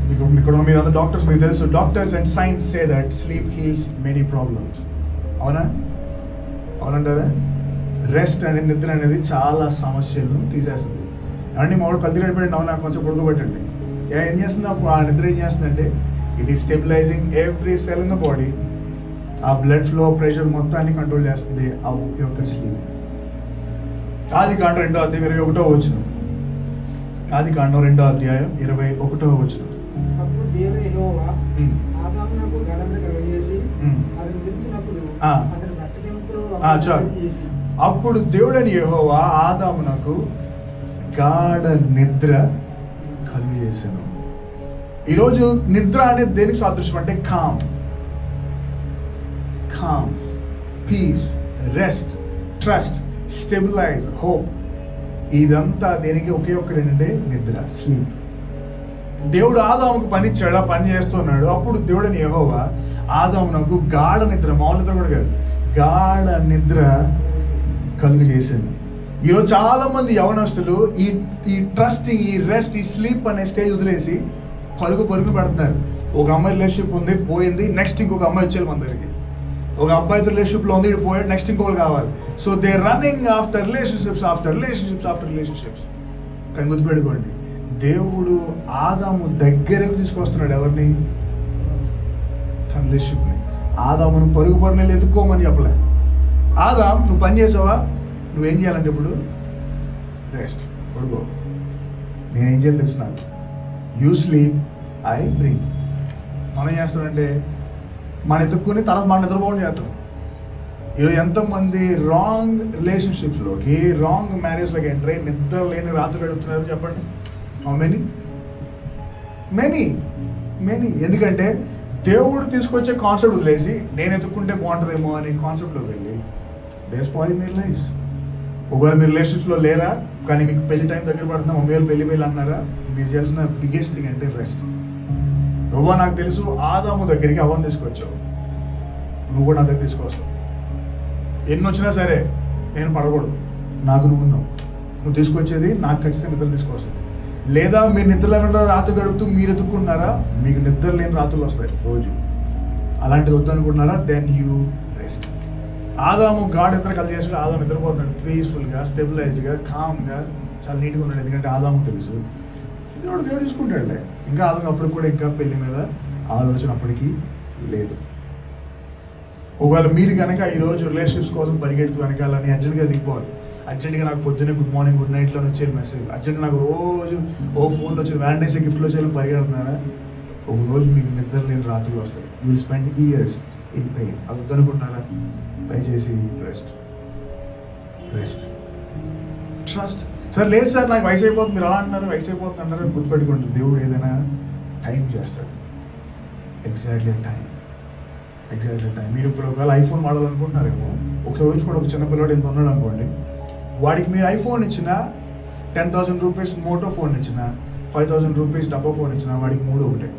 మీకు మీరు అందరూ డాక్టర్స్, మీకు తెలుసు, doctors and science say that sleep heels many problems. అవునా? అవునంటారా? రెస్ట్ అనేది, నిద్ర అనేది చాలా సమస్యలను తీసేస్తుంది. ఏమండి మామూలు కల్తీ గడిపెట్టండి, అవునా, కొంచెం పడుకోబెట్టండి. ఏం చేస్తుంది అప్పుడు ఆ నిద్ర? ఏం చేస్తుందంటే, it is stabilising every cell in the body. ఆ బ్లడ్ ఫ్లో, ప్రెషర్ మొత్తాన్ని కంట్రోల్ చేస్తుంది ఆ ఒకే ఒక స్లీప్. ఆదికాండం 2వ అధ్యాయం 21వ వచనం. ఆదికాండం 2వ అధ్యాయం 21వ వచనం. అప్పుడు దేవుడు యెహోవా ఆదామునకు గాఢనిద్ర కలుగజేసి అతడు నిద్రించినప్పుడు అతని బట్టకెంపులో చాలు. అప్పుడు దేవుడని యెహోవా ఆదామునకు గాఢ నిద్ర కలుగజేసెను. ఈరోజు నిద్ర అనేది దేనికి సాదృశ్యం అంటే, calm, peace, rest, trust, stabilise, hope. ఇదంతా దేనికి? ఒకే ఒక్కటి ఏంటంటే నిద్ర, స్లీప్. దేవుడు ఆదాముకు పని ఇచ్చాడు, పని చేస్తున్నాడు. అప్పుడు దేవుడని యెహోవా ఆదామునకు గాఢ నిద్ర, మామూలు నిద్ర కూడా కాదు, గాఢ నిద్ర కలుగు చేశాను. ఈరోజు చాలా మంది యవనస్తులు ఈ ట్రస్టింగ్, ఈ రెస్ట్, ఈ స్లీప్ అనే స్టేజ్ వదిలేసి పరుగు పెడుతున్నారు. ఒక అమ్మాయి రిలేషన్షిప్ ఉంది, పోయింది, నెక్స్ట్ ఇంకొక అమ్మాయి వచ్చేది మన దగ్గరికి. ఒక అబ్బాయితో రిలేషన్షిప్లో ఉంది, ఇటు పోయాడు, నెక్స్ట్ ఇంకొకరు కావాలి. So they running after relationships. కానీ గుర్తుపెట్టుకోండి, దేవుడు ఆదాము దగ్గరకు తీసుకొస్తున్నాడు ఎవరిని? తన రిలేషన్షిప్ని. ఆదామును పరుగుని ఎత్తుక్కోమని చెప్పలే. ఆదాం, నువ్వు పని చేసావా? నువ్వేం చేయాలంటే ఇప్పుడు రెస్ట్, పడుకో. నేనేం చేయాలి తెలుసు నాకు, యూ స్లీప్, ఐ బ్రింగ్. మనం ఏం చేస్తామంటే, మన ఎత్తుక్కుని తర్వాత మన నిద్రపోవడం చేస్తాం. ఈరోజు ఎంతమంది రాంగ్ రిలేషన్షిప్స్లోకి, రాంగ్ మ్యారేజ్లోకి ఎంటర్ అయ్యి నిద్ర లేని రాత్రి గడుపుతున్నారు చెప్పండి? How many. ఎందుకంటే దేవుడు తీసుకొచ్చే కాన్సెప్ట్ వదిలేసి నేను ఎత్తుక్కుంటే బాగుంటుందేమో అనే కాన్సెప్ట్లోకి వెళ్ళి దే స్పాయిలింగ్ దేర్ లైఫ్స్. ఒకవేళ మీరు రిలేషన్షిప్లో లేరా, కానీ మీకు పెళ్లి టైం దగ్గర పడుతున్నా, మమ్మీ వాళ్ళు పెళ్లి అన్నారా, మీరు చేయాల్సిన బిగ్గెస్ట్ థింగ్ అంటే రెస్ట్. నువ్వు నాకు తెలుసు, ఆదాము దగ్గరికి అవ్వని తీసుకొచ్చావు, నువ్వు కూడా నా దగ్గర తీసుకొస్తావు. ఎన్ని వచ్చినా సరే నేను పడకూడదు, నాకు నువ్వు ఉన్నావు. నువ్వు తీసుకొచ్చేది నాకు ఖచ్చితంగా నిద్ర తీసుకొస్తుంది. లేదా మీరు నిద్ర లేకుండా రాత్రి గడుపుతూ మీరు ఎత్తుకుంటున్నారా, మీకు నిద్ర లేని రాత్రులు వస్తాయి రోజు. అలాంటిది వద్దనుకుంటున్నారా, దెన్ యూ రెస్ట్. ఆదాము గాఢ నిద్ర కలిగేసి ఆదాము నిద్రపోతున్నాడు, పీస్ఫుల్గా, స్టెబిలైజ్డ్గా, కామ్గా, చాలా నీట్గా ఉన్నాడు. ఎందుకంటే ఆదాము తెలుసు దేవుడు తీసుకుంటాడులే. ఇంకా ఆదాము అప్పుడు కూడా ఇంకా పెళ్లి మీద ఆలోచన అప్పటికి లేదు. ఒకవేళ మీరు కనుక ఈరోజు రిలేషన్షిప్స్ కోసం పరిగెడుతూ వెనకాలని అర్జెంట్గా దిగిపోవాలి, అర్జెంట్గా నాకు పొద్దున్నే గుడ్ మార్నింగ్, గుడ్ నైట్లో వచ్చే మెసేజ్, అర్జెంట్గా నాకు రోజు ఫోన్లో వచ్చి వ్యాలంటైన్స్ డే గిఫ్ట్లో వచ్చేయాలని పరిగెడుతున్నారా, ఒక రోజు మీకు నిద్ర లేని రాత్రులు వస్తాయి. You will spend years in pain. అది వద్దనుకుంటున్నారా, దయచేసి రెస్ట్, ట్రస్ట్. సార్ లేదు సార్ నాకు వయసు అయిపోతుంది, మీరు అలా అంటున్నారు, వయసు అయిపోతుంది అన్నారు. గుర్తుపెట్టుకోండి, దేవుడు ఏదైనా టైం చేస్తాడు. Exactly time. మీరు ఇప్పుడు ఒకవేళ ఐఫోన్ వాడాలనుకుంటున్నారేమో, ఒకసారి ఊహించుకోండి, ఒక చిన్నపిల్లవాడు ఎంత ఉన్నాడు అనుకోండి, వాడికి మీరు ఐఫోన్ ఇచ్చిన, 10,000 రూపీస్ మోటో ఫోన్ ఇచ్చిన, 5,000 రూపీస్ డబ్బా ఫోన్ ఇచ్చిన, వాడికి మూడు ఒకటే.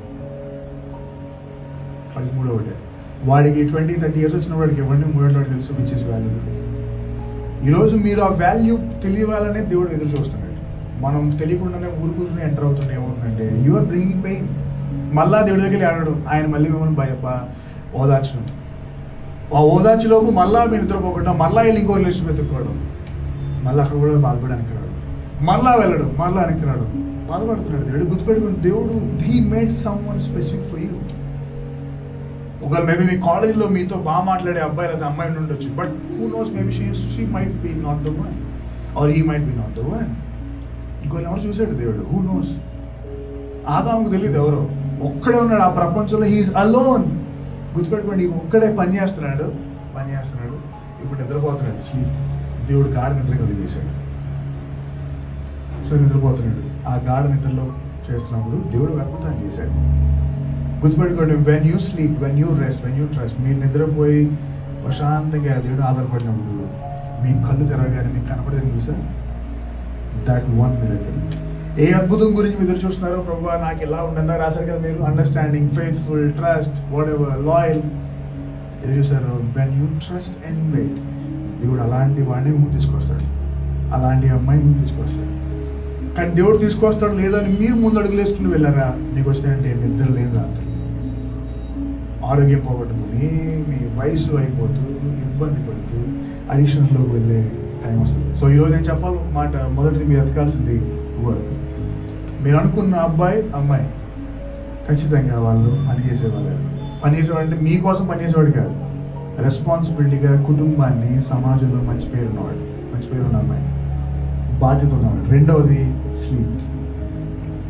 వాడికి 20-30 ఇయర్స్ వచ్చిన వాడికి ఇవ్వండి, మూడేళ్ళు వాడికి తెలుసు విచ్ ఇస్ వాల్యుబుల్. ఈరోజు మీరు ఆ వాల్యూ తెలియాలనే దేవుడు ఎదురు చూస్తున్నాడు. మనం తెలియకుండానే ఊరుకూరుని ఎంటర్ అవుతుంటే ఏమవుతుందంటే యు ఆర్ బ్రింగింగ్ పెయిన్. మళ్ళా దేవుడి దగ్గరికి ఆడడం, ఆయన మళ్ళీ మిమ్మల్ని ఓదార్చడం. ఆ ఓదార్చిలోపు మళ్ళీ మీరు నిద్రపోకుండా మళ్ళీ వెళ్ళి ఇంకో రిలేషన్ వెతుక్కోవడం, మళ్ళీ అక్కడ కూడా బాధపడడానికి రావడం, మళ్ళీ వెళ్ళడం, మళ్ళీ వెనక్కి రావడం. బాధపడుతున్నాడు దేవుడు. గుర్తుపెట్టుకుని దేవుడు he made some one specific for you. ఒకవేళ మేబీ మీ కాలేజ్లో మీతో బాగా మాట్లాడే అబ్బాయి లేదా అమ్మాయి ఉండొచ్చు, but who knows, maybe she might be not the one or he might be not the one. ఇంకొన్ని ఎవరు చూసాడు దేవుడు, హూ నోస్. ఆదాముకు తెలియదు ఎవరో, ఒక్కడే ఉన్నాడు ఆ ప్రపంచంలో, హీఈస్ అలోన్. గుర్తుపెట్టుకోండి, ఒక్కడే పని చేస్తున్నాడు. ఇప్పుడు నిద్రపోతున్నాడు. స్లీప్. దేవుడు గాఢ నిద్ర కలిగేశాడు. సో నిద్రపోతున్నాడు. ఆ గాఢ నిద్రలో చేస్తున్నప్పుడు దేవుడు ఒక అద్భుతాన్ని చేశాడు. గుర్తుపెట్టుకోండి, when you sleep, when you rest, when you trust, మీరు నిద్రపోయి ప్రశాంతంగా దేవుడు ఆధారపడినప్పుడు మీ కళ్ళు తెరవగానే మీకు కనపడేది చూసా, దట్ వన్ మిరకిల్. ఏ అద్భుతం గురించి ఎదురు చూస్తున్నారో, ప్రభువా నాకు ఇలా ఉండదా రాశారు కదా మీరు, understanding, faithful, trust, whatever, loyal ఎదురు చూసారు. When you trust and wait, దేవుడు అలాంటి వాడిని ముందు తీసుకొస్తాడు, అలాంటి అమ్మాయి ముందు తీసుకొస్తాడు. కానీ దేవుడు తీసుకొస్తాడు లేదా అని మీరు ముందు అడుగులు వేసుకుని వెళ్ళారా, మీకు వస్తాయంటే నిద్ర లేని రాత్రి, ఆరోగ్యం పోగొట్టుకుని మీ వయసు అయిపోతూ ఇబ్బంది పడుతూ అడిక్షన్స్లోకి వెళ్ళే టైం వస్తుంది. సో ఈరోజు నేను చెప్పాలి ఒక మాట. మొదటిది మీరు ఎతకాల్సింది వర్క్. మీరు అనుకున్న అబ్బాయి అమ్మాయి ఖచ్చితంగా వాళ్ళు పనిచేసేవాళ్ళు. పనిచేసేవాడు మీకోసం పనిచేసేవాడు కాదు, రెస్పాన్సిబిలిటీగా కుటుంబాన్ని, సమాజంలో మంచి పేరు ఉన్న అమ్మాయి, బాధ్యత ఉన్నవాడు. రెండవది స్లీప్,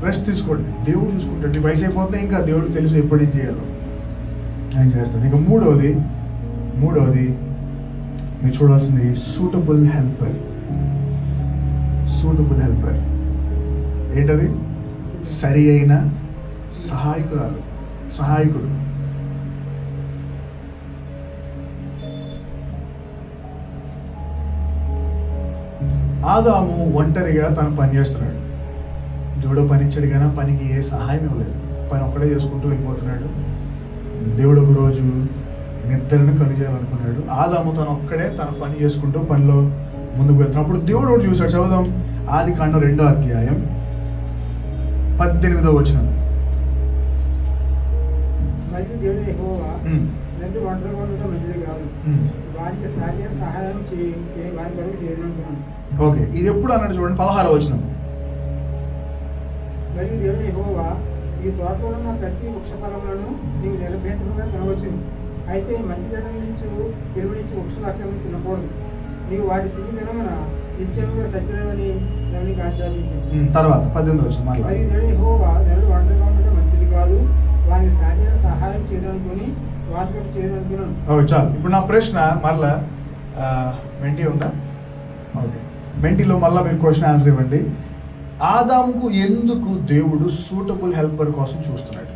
రెస్ట్ తీసుకోండి. దేవుడు చూసుకుంటాడు. వయసు అయిపోతే ఇంకా దేవుడు తెలుసు ఎప్పుడు ఏం చేయాలో ఆయన చేస్తాడు. ఇక మూడవది మీరు చూడాల్సింది సూటబుల్ హెల్పర్. ఏంటది? సరి అయిన సహాయకుడు. ఆదాము ఒంటరిగా తను పని చేస్తున్నాడు. దేవుడు పని ఇచ్చాడు కానీ పనికి ఏ సహాయం ఇవ్వలేదు. పని ఒక్కడే చేసుకుంటూ వెళ్ళిపోతున్నాడు. దేవుడు ఒక రోజు నిద్రను కలిగేయాలనుకున్నాడు. ఆదాము తను ఒక్కడే తన పని చేసుకుంటూ పనిలో ముందుకు వెళ్తున్నప్పుడు దేవుడు ఒకటి చూశాడు. చదువుదాం, ఆదికాండం 2వ అధ్యాయం 18వ వచనం. మరియు దేవుడు యెహోవా నన్ను ఒంటరిగా ఉండటం మంచిది కాదు, వారికి సహాయం వారి కొరకు చేయనున్నాను. ఓకే, ఇది ఎప్పుడు అన్నాడు చూడండి, 16వ వచనం. మరియు దేవుడు యెహోవా ఈ తోటలో ఉన్న ప్రతి వృక్ష ఫలములను నీవు నిరభ్యంతరంగా తినవచ్చును, అయితే మంచి చెడ్డ నుంచి తిరుమనించి వృక్షాలను తినకూడదు, నీవు వాటి తిని తినమన నిత్యముగా సత్యదేవని నన్ను ఆజ్ఞాపించింది. తర్వాత 18వ వచనం. మరియు దేవుడు యెహోవా నన్ను ఒంటరిగా ఉండటం మంచిది కాదు, వారికి సహాయం చేయాలనుకుని వారి కొరకు చేయాలనుకున్నాను. చాలు. ఇప్పుడు నా ప్రశ్న మళ్ళా మెంటి ఉందా? ఓకే, మెంటిలో మళ్ళీ మీరు క్వశ్చన్ ఆన్సర్ ఇవ్వండి. ఆదాముకు ఎందుకు దేవుడు సూటబుల్ హెల్పర్ కోసం చూస్తున్నాడు?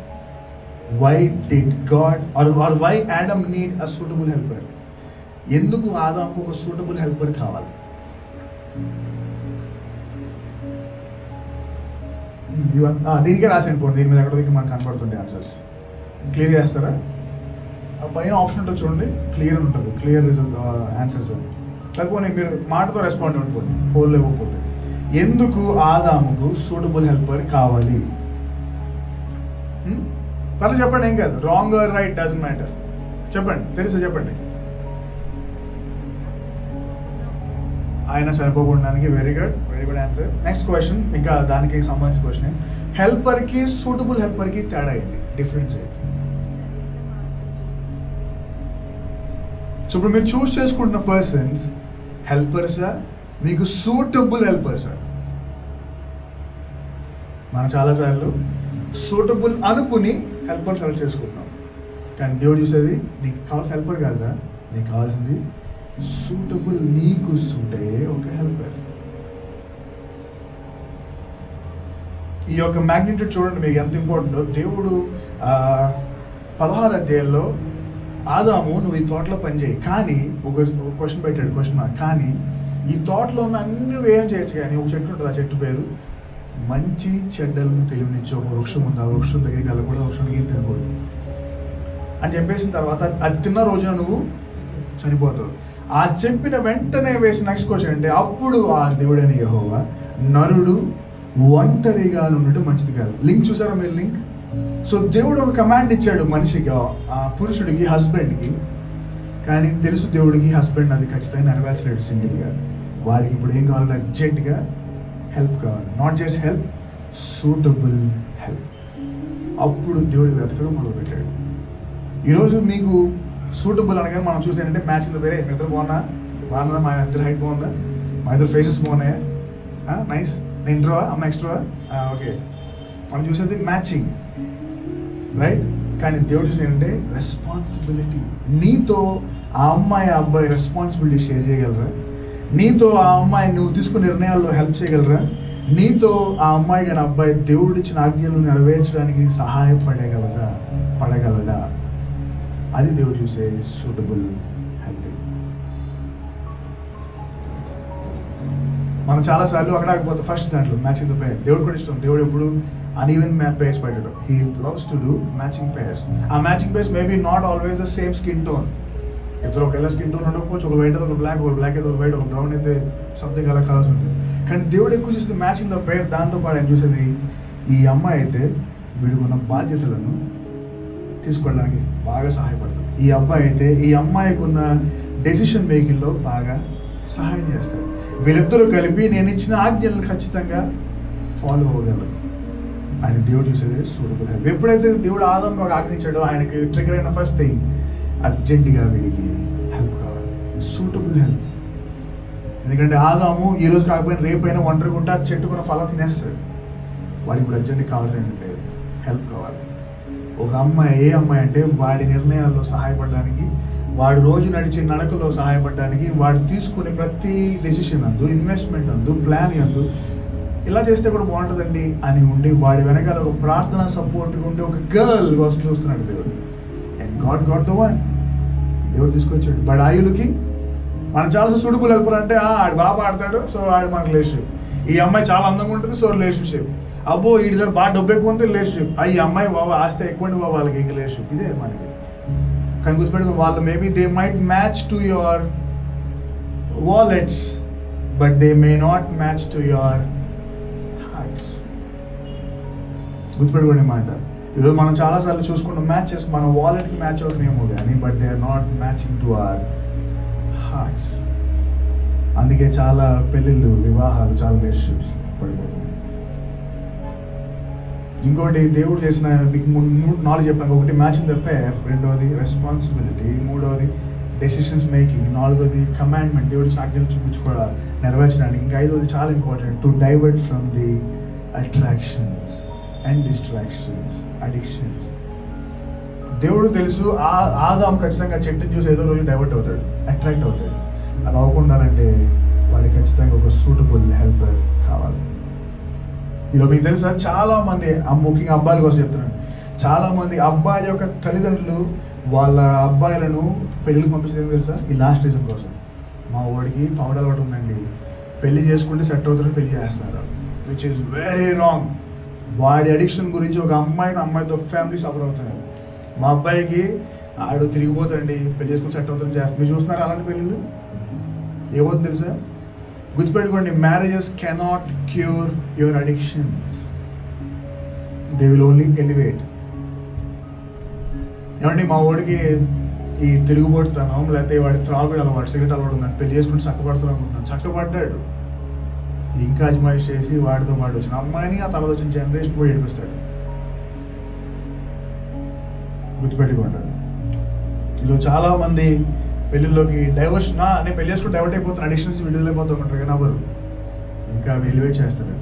Why did God or why Adam need a suitable helper? ఎందుకు ఆదాముకు ఒక సూటబుల్ హెల్పర్ కావాలి? దీనికే రాసాను పోండి, దీని మీద ఎక్కడ మనకు కనపడుతుండే ఆన్సర్స్. క్లియర్ చేస్తారా? ఆ పైన ఆప్షన్ ఉంటుంది చూడండి, క్లియర్ ఉంటుంది, క్లియర్ ఆన్సర్స్. లేకపోతే మీరు మాటతో రెస్పాండ్ అనుకోండి, ఫోన్లో ఇవ్వకపోతే. ఎందుకు ఆదాముకు సూటబుల్ హెల్పర్ కావాలి? పర్లేదు చెప్పండి, ఏం కాదు. Wrong or right doesn't matter. చెప్పండి, తెలుసా చెప్పండి. ఆయన చనిపోకుండానికి. Very good answer. Next question, ఇంకా దానికి సంబంధించిన క్వశ్చన్. హెల్పర్కి సూటబుల్ హెల్పర్కి తేడా ఏంటి, డిఫరెన్స్ ఏంటి? సో ఇప్పుడు మీరు చూస్ చేసుకుంటున్న పర్సన్స్ హెల్పర్సా, మీకు సూటబుల్ హెల్పర్సా? మనం చాలాసార్లు సూటబుల్ అనుకుని హెల్పర్ సెలెక్ట్ చేసుకుంటున్నాం, కానీ దేవుడు చూసేది నీకు కావాల్సిన హెల్పర్ కాదురా, నీకు కావాల్సింది సూటబుల్, నీకు సూట్ అయ్యే ఒక హెల్పర్. ఈ యొక్క మ్యాగ్నిట్యూడ్ చూడండి మీకు ఎంత ఇంపార్టెంటో. దేవుడు 16వ అధ్యాయంలో ఆదాము నువ్వు ఈ తోటలో పనిచేయి, కానీ ఒక క్వశ్చన్ పెట్టాడు, క్వశ్చన్ మార్క్. కానీ ఈ తోటలో ఉన్న అన్ని ఏం చేయొచ్చు, కానీ ఒక చెట్టు ఉంటుంది, ఆ చెట్టు పేరు మంచి చెడ్డలను తెలియనిచ్చే ఒక వృక్షం ఉంది. ఆ వృక్షం దగ్గరికి వెళ్ళకూడదు, వృక్షానికి ఏం తినకూడదు అని చెప్పేసిన తర్వాత అది తిన్న రోజున నువ్వు చనిపోతావు. ఆ చెప్పిన వెంటనే వేసిన నెక్స్ట్ క్వశ్చన్ అంటే, అప్పుడు ఆ దేవుడైన యెహోవా నరుడు ఒంటరిగా ఉన్నట్టు మంచిది కాదు. లింక్ చూసారా మీరు లింక్? సో దేవుడు ఒక కమాండ్ ఇచ్చాడు మనిషికి, ఆ పురుషుడికి, హస్బెండ్కి. కానీ తెలుసు దేవుడికి హస్బెండ్ అది ఖచ్చితంగా నెరవేర్చలేడు సింగిల్గా. వాడికి ఇప్పుడు ఏం కావాలి? అర్జెంట్గా హెల్ప్ కావాలి. Not just help, suitable help. అప్పుడు దేవుడు వెతకడం మొదలుపెట్టాడు. ఈరోజు మీకు సూటబుల్ అనగానే మనం చూసి ఏంటంటే మ్యాచింగ్ వేరే ఇద్దరు బాగుందా, మా ఇద్దరు హైట్ బాగుందా, మా ఇద్దరు ఫేసెస్ బాగున్నాయా, నైస్, నేను ఇంట్రోవా, అమ్మ ఎక్స్ట్రోవా, ఓకే. మనం చూసేది మ్యాచింగ్, రైట్? కానీ దేవుడు చూసి ఏంటంటే రెస్పాన్సిబిలిటీ. నీతో ఆ అమ్మాయి ఆ అబ్బాయి రెస్పాన్సిబిలిటీ షేర్ చేయగలరా? నీతో ఆ అమ్మాయి నువ్వు తీసుకున్న నిర్ణయాల్లో హెల్ప్ చేయగలరా? నీతో ఆ అమ్మాయి కానీ అబ్బాయి దేవుడు ఇచ్చిన ఆజ్ఞలు నెరవేర్చడానికి పడగలడా? అది దేవుడు చూసే సూటబుల్ హెల్ప్. మనం చాలాసార్లు అక్కడ ఆగిపోతాం ఫస్ట్ దాంట్లో మ్యాచింగ్ ద పేర్. దేవుడు కూడా ఇష్టం. దేవుడు ఎప్పుడు అన్ఈవెన్ పేర్స్ పెట్టాడు. He loves to do matching pairs. ఆ matching pairs maybe not always the same skin tone. ఇద్దరు ఒకవేళ స్కిన్ టోన్ ఉండకపోవచ్చు, ఒక వైట్ అయితే ఒక బ్లాక్, ఒక బ్లాక్ అయితే ఒక వైట్, ఒక బ్రౌన్ అయితే సంథింగ్ అలా కలర్స్ ఉంటుంది. కానీ దేవుడు ఎక్కువ చూస్తే మ్యాచింగ్ ద పేర్. దాంతోపాటు ఆయన చూసేది ఈ అమ్మాయి అయితే వీడికున్న బాధ్యతలను తీసుకోవడానికి బాగా సహాయపడుతుంది. ఈ అబ్బాయి అయితే ఈ అమ్మాయికి ఉన్న డెసిషన్ మేకింగ్లో బాగా సహాయం చేస్తాడు. వీళ్ళిద్దరూ కలిపి నేను ఇచ్చిన ఆజ్ఞలను ఖచ్చితంగా ఫాలో అవ్వగలరు. ఆయన దేవుడు చూసేది సూటబుల్ హెల్ప్. ఎప్పుడైతే దేవుడు ఆదాంకి ఒక ఆజ్ఞ ఇచ్చాడో ఆయనకి ట్రిగర్ అయిన ఫస్ట్ థింగ్ అర్జెంటుగా వీడికి హెల్ప్ కావాలి, సూటబుల్ హెల్ప్. ఎందుకంటే ఆదాము ఈ రోజు కాకపోయినా రేపైనా ఒంటరిగా ఉంటే ఆ చెట్టుకున్న ఫలం తినేస్తాడు. వాడికి ఇప్పుడు అర్జెంట్గా కావాల్సి ఏంటంటే హెల్ప్ కావాలి. ఒక అమ్మాయి, ఏ అమ్మాయి అంటే వాడి నిర్ణయాల్లో సహాయపడడానికి, వాడు రోజు నడిచే నడకలో సహాయపడడానికి, వాడు తీసుకునే ప్రతి డెసిషన్ అందు, ఇన్వెస్ట్మెంట్ అందు, ప్లాన్ అందు ఇలా చేస్తే కూడా బాగుంటుందండి అని ఉండి వాడి వెనకాల ఒక ప్రార్థన సపోర్ట్గా ఉండి ఒక గర్ల్ కోసం చూస్తున్నాడు దేవుడు. And God the one. దేవుడు తీసుకొచ్చాడు. But are you looking? మనం చాలా సూటబుల్ హెల్పర్ అంటే ఆడు బాగా ఆడతాడు, సో ఆడు మన రిలేషన్షిప్. ఈ అమ్మాయి చాలా అందంగా ఉంటుంది, సో రిలేషన్షిప్. అబ్బో వీడి దగ్గర బాగా డబ్బు ఎక్కువ ఉంది, రిలేషన్షిప్. ఈ అమ్మాయి బాబా ఆస్తి ఎక్కువ ఉంది, బాబా వాళ్ళకి రిలేషన్షిప్. ఇదే మనకి. కానీ గుర్తుపెట్టుకో, వాళ్ళు maybe they might match to your wallets, but they may not match to your hearts. గుర్తుపెట్టుకోండి మాట. ఈరోజు మనం చాలాసార్లు చూసుకున్న మ్యాచెస్ మన వాలెట్కి మ్యాచ్ అవుతున్నాయేమో కానీ but they are not matching to our hearts. అందుకే చాలా పెళ్ళిళ్ళు, వివాహాలు, చాలా రిలేషన్షిప్స్ పడిపోతున్నాయి. ఇంకోటి దేవుడు చేసిన మీకు 4 చెప్పాను. ఒకటి మ్యాచింగ్ ద పేర్, రెండోది రెస్పాన్సిబిలిటీ, మూడోది డెసిషన్స్ మేకింగ్, నాలుగోది కమాండ్మెంట్, దేవుడి ఆజ్ఞలు చూపించుకోవడం నెరవేర్చడానికి, ఇంకా ఐదోది చాలా important, to divert from the attractions and distractions, addictions. దేవుడు తెలుసు ఆదాం ఖచ్చితంగా చెట్టుని చూసి ఏదో రోజు డైవర్ట్ అవుతాడు, అట్రాక్ట్ అవుతాడు. అది అవ్వకుండా వాడికి ఖచ్చితంగా ఒక సూటబుల్ హెల్పర్ కావాలి. ఈరోజు మీకు తెలుసా, చాలామంది ముఖ్యంగా అబ్బాయిల కోసం చెప్తున్నాను, చాలామంది అబ్బాయిల యొక్క తల్లిదండ్రులు వాళ్ళ అబ్బాయిలను పెళ్ళికి పంపించలేదు తెలుసా, ఈ లాస్ట్ రీజన్ కోసం. మా వాడికి తాగుడు అలవాటు ఉందండి, పెళ్లి చేసుకుంటే సెట్ అవుతారని పెళ్లి చేస్తున్నారు, విచ్ ఈస్ వెరీ రాంగ్. వాడి అడిక్షన్ గురించి ఒక అమ్మాయితో ఫ్యామిలీ సఫర్ అవుతున్నారు. మా అబ్బాయికి ఆడు తిరిగిపోతాండి, పెళ్లి చేసుకుని సెట్ అవుతారని చేస్తారు. మీరు చూస్తున్నారు అలాంటి పెళ్ళిళ్ళు? ఏమవుతుంది తెలుసా? గుర్తుపెట్టుకోండి, marriages cannot cure your addictions, they will only elevate. ఏమండి, మా వాడికి ఈ తిరుగుబోటుతనం లేకపోతే వాడి త్రాగుడు అలవాటు, సిగరెట్ అలవాటు ఉందని పెళ్లి చేసుకుంటే చక్కబడతాను అనుకుంటున్నాను. చక్కబడ్డాడు, ఇంకా అజమాయిష్ చేసి వాడితో పాటు వచ్చిన అమ్మాయిని ఆ తర్వాత వచ్చిన జనరేషన్ కూడా ఏడిపిస్తాడు. గుర్తుపెట్టుకోండి. ఈరోజు చాలామంది పెళ్ళిళ్ళలోకి డైవర్షన్, నేను పెళ్లి చేసుకుని డైవర్ట్ అయిపోతాను, అడిక్షన్స్ వీడియోలు అయిపోతూ ఉంటారు, కానీ ఎవరు ఇంకా ఎలివేట్ చేస్తారు.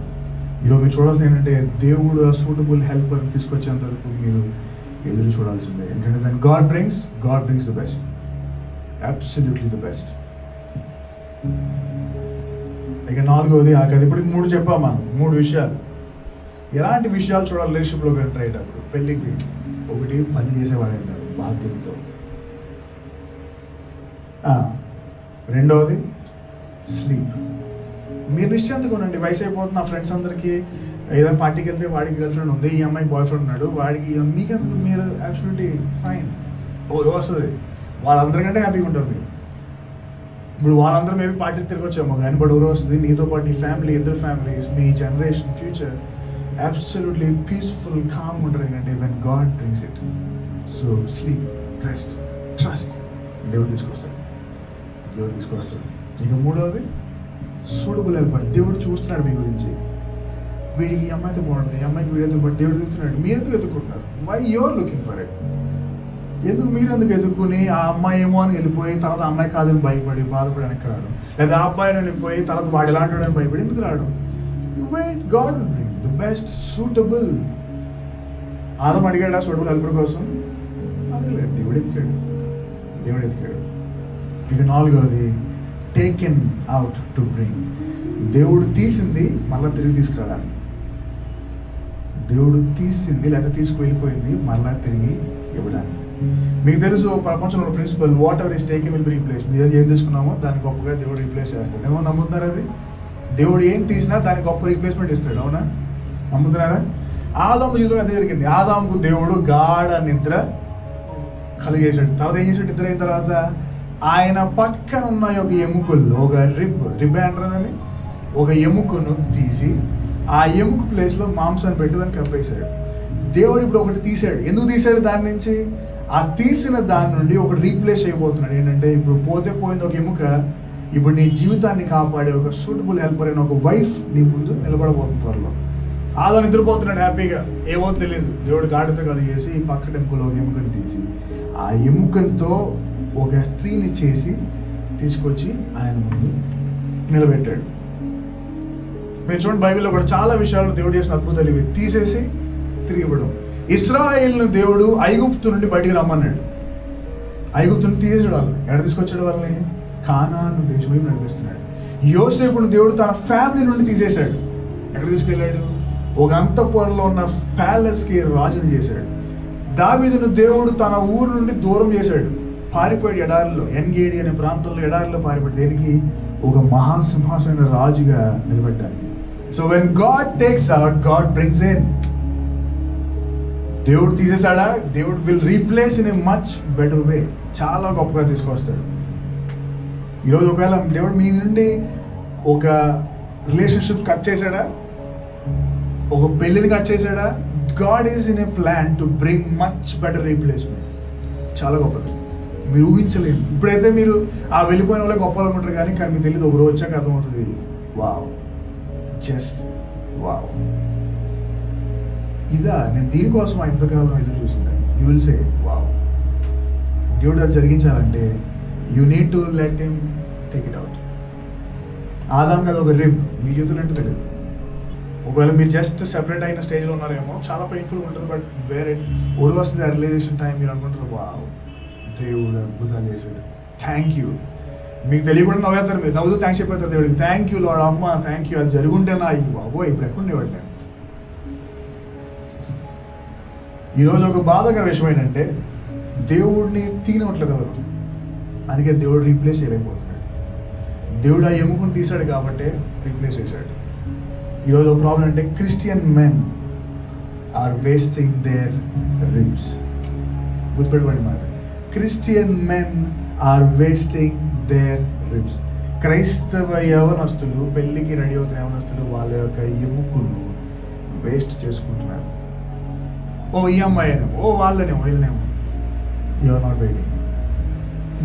ఈరోజు మీరు చూడాల్సింది ఏంటంటే, దేవుడు సూటబుల్ హెల్పర్ తీసుకొచ్చేంత వరకు మీరు ఎదురు చూడాల్సిందే. ఎందుకంటే when God brings the best, absolutely the best. ఇక నాలుగోది ఆఖరి, ఇప్పుడు 3 చెప్పాం మనం, 3 విషయాలు. ఎలాంటి విషయాలు చూడాలి రిలేషన్షిప్లోకి ఎంటర్ అయ్యేటప్పుడు? పెళ్ళికి ఒకటి, పని చేసేవాడు అంటారు బాధ్యతతో. రెండవది స్లీప్. మీరు నిశ్చింతగా ఉండండి. వయసు అయిపోతుంది, నా ఫ్రెండ్స్ అందరికీ ఏదైనా పార్టీకి వెళ్తే వాడికి గర్ల్ ఫ్రెండ్ ఉంది, ఈ అమ్మాయికి బాయ్ ఫ్రెండ్ ఉన్నాడు, వాడికి మీకెందుకు, మీరు అబ్సల్యూట్లీ ఫైన్, వస్తుంది, వాళ్ళందరికంటే హ్యాపీగా ఉంటారు మీరు. ఇప్పుడు వాళ్ళందరూ మేబీ పార్టీ తిరగొచ్చాము కానీ బట్ ఎవరో వస్తుంది నీతో పాటు నీ ఫ్యామిలీ, ఇద్దరు ఫ్యామిలీస్, మీ generation future absolutely peaceful calm ఉంటుంది ఏంటంటే when God brings it. So sleep, rest, trust. దేవుడు తీసుకొస్తాడు. ఇక మూడవది సూటబుల్ హెల్పర్. దేవుడు చూస్తున్నాడు మీ గురించి. వీడికి ఈ అమ్మాయితో బాగుంటుంది, ఈ అమ్మాయికి వీడైతే, బట్ దేవుడు ఎదుగుతున్నాడు. మీరు ఎందుకు ఎదుర్కొంటున్నారు? Why you're looking for it? మీరు ఎందుకు ఎదుర్కొని ఆ అమ్మాయి ఏమో అని వెళ్ళిపోయి తర్వాత అమ్మాయి కాదని భయపడి బాధపడి వెనక్కి రాడు, లేదా ఆ అబ్బాయిని వెళ్ళిపోయి తర్వాత వాడు ఎలాంటి వాడని భయపడి ఎందుకు రాడు? You wait, God will bring the best suitable. Adam అడిగాడా సూటబుల్ హెల్పర్ కోసం? అడగలేదు, దేవుడు ఎతికాడు. ఇక నాలుగవది టేకెన్ అవుట్ టు బ్రింగ్. దేవుడు తీసింది మళ్ళీ తిరిగి తీసుకురావడానికి. దేవుడు తీసింది లేదా తీసుకువెళ్ళిపోయింది మళ్ళీ తిరిగి ఇవ్వడానికి. మీకు తెలుసు ప్రపంచంలో principle, whatever is taken will be replace. మీరు ఏం తీసుకున్నామో దాన్ని గొప్పగా దేవుడు రీప్లేస్ చేస్తాడు. ఏమో నమ్ముతున్నారు? అది దేవుడు ఏం తీసినా దానికి గొప్ప రీప్లేస్మెంట్ ఇస్తాడు. అవునా? నమ్ముతున్నారా? ఆదాము జీవితంలో అదే జరిగింది. ఆదాముకు దేవుడు గాఢ నిద్ర కలిగేశాడు. తర్వాత ఏం చేశాడు? నిద్ర అయిన తర్వాత ఆయన పక్కన ఉన్న ఒక ఎముకల్లో ఒక రిబ్ అంటారని ఒక ఎముకను తీసి ఆ ఎముక ప్లేస్లో మాంసాన్ని పెట్టి దాన్ని కప్పేశాడు. దేవుడు ఇప్పుడు ఒకటి తీశాడు. ఎందుకు తీశాడు? దాని నుంచి ఆ తీసిన దాని నుండి ఒకటి రీప్లేస్ అయిపోతున్నాడు. ఏంటంటే ఇప్పుడు పోయింది ఒక ఎముక, ఇప్పుడు నీ జీవితాన్ని కాపాడే ఒక సూటబుల్ హెల్పర్ అయిన ఒక వైఫ్ నీ ముందు నిలబడబోతుంది త్వరలో. ఆదా నిద్రపోతున్నాడు హ్యాపీగా, ఏమో తెలియదు. దేవుడు గాడితో కలిగేసి ఈ పక్క ఎముకలో ఒక ఎముకని తీసి ఆ ఎముకతో ఒక స్త్రీని చేసి తీసుకొచ్చి ఆయన ముందు నిలబెట్టాడు. మీరు చూడండి, బైబిల్లో కూడా చాలా విషయాలు దేవుడు చేసిన అద్భుతాలు ఇవి. తీసేసి తిరిగి ఇవ్వడం. ఇశ్రాయేలును దేవుడు ఐగుప్తు నుండి బయటికి రమ్మన్నాడు. ఐగుప్తుని తీసేసాడు. వాళ్ళు ఎక్కడ తీసుకొచ్చాడు? వాళ్ళని కానాను దేశం వైపు నడిపిస్తున్నాడు. యోసేపును దేవుడు తన ఫ్యామిలీ నుండి తీసేశాడు. ఎక్కడ తీసుకెళ్ళాడు? ఒక అంతఃపురంలో ఉన్న ప్యాలెస్కి రాజుని చేశాడు. దావీదును దేవుడు తన ఊరు నుండి దూరం చేశాడు. పారిపోయాడు ఎడారిలో, ఎన్గేడి అనే ప్రాంతంలో ఎడారిలో పారిపోయాడు. దేనికి? ఒక మహాసింహాసన రాజుగా నిలబడ్డానికి. So when God takes out, God brings in. దేవుడు తీసేసాడా? దేవుడు will replace in a much better way. చాలా గొప్పగా తీసుకొస్తాడు. ఈరోజు ఒకవేళ దేవుడు మీ నుండి ఒక రిలేషన్షిప్ కట్ చేశాడా? ఒక పెళ్ళిని కట్ చేశాడా? God is in a plan to bring much better replacement. చాలా గొప్పది, మీరు ఊహించలేదు. ఇప్పుడైతే మీరు ఆ వెళ్ళిపోయిన వాళ్ళే గొప్ప అనుకుంటారు, కానీ మీకు తెలియదు. ఒక రోజు వచ్చాక అర్థమవుతుంది. Wow, just wow. ఇదా నేను దీనికోసం ఎంతకాలం ఎదురు చూస్తున్నాను. You will say wow. దేవుడు అది జరిగించాలంటే you need to let him take it out. Adam కదా ఒక రిబ్, మీ చేతులు అంటే తెలియదు. ఒకవేళ మీరు జస్ట్ సెపరేట్ అయిన స్టేజ్లో ఉన్నారేమో, చాలా పెయిన్ఫుల్గా ఉంటుంది. బట్ వేరే ఊరు వస్తుంది ఆ రియలైజేషన్ టైం, మీరు అనుకుంటారు వావ్, దేవుడు అద్భుతాలు చేశాడు, థ్యాంక్ యూ. మీకు తెలియకుండా నవ్వుతారు, మీరు నవ్వుతూ థ్యాంక్స్ చెప్పేస్తారు దేవుడికి. థ్యాంక్ యూ లార్డ్, అమ్మ థ్యాంక్ యూ, అది జరుగుంటే నా బాబో ఇప్పుడు ఎక్కడ ఉండేవాడు నేను. ఈరోజు ఒక బాధాకర విషయం ఏంటంటే దేవుడిని తీనవట్లేదు ఎవరు, అందుకే దేవుడు రీప్లేస్ చేయలేకపోతున్నాడు. దేవుడు ఆ ఎముకను తీశాడు కాబట్టి రీప్లేస్ చేశాడు. ఈరోజు ఒక ప్రాబ్లం అంటే Christian men are wasting their ribs. గుర్తుపెట్టుకోండి మాట, Christian men are wasting their ribs. క్రైస్తవ యవనస్తులు, పెళ్ళికి రెడీ అవుతున్న యవనస్తులు వాళ్ళ యొక్క ఎముకను వేస్ట్ చేసుకుంటున్నారు. ఓ ఈ అమ్మాయినేమో, ఓ వాళ్ళనేమో, వీళ్ళనేమో. You are not waiting.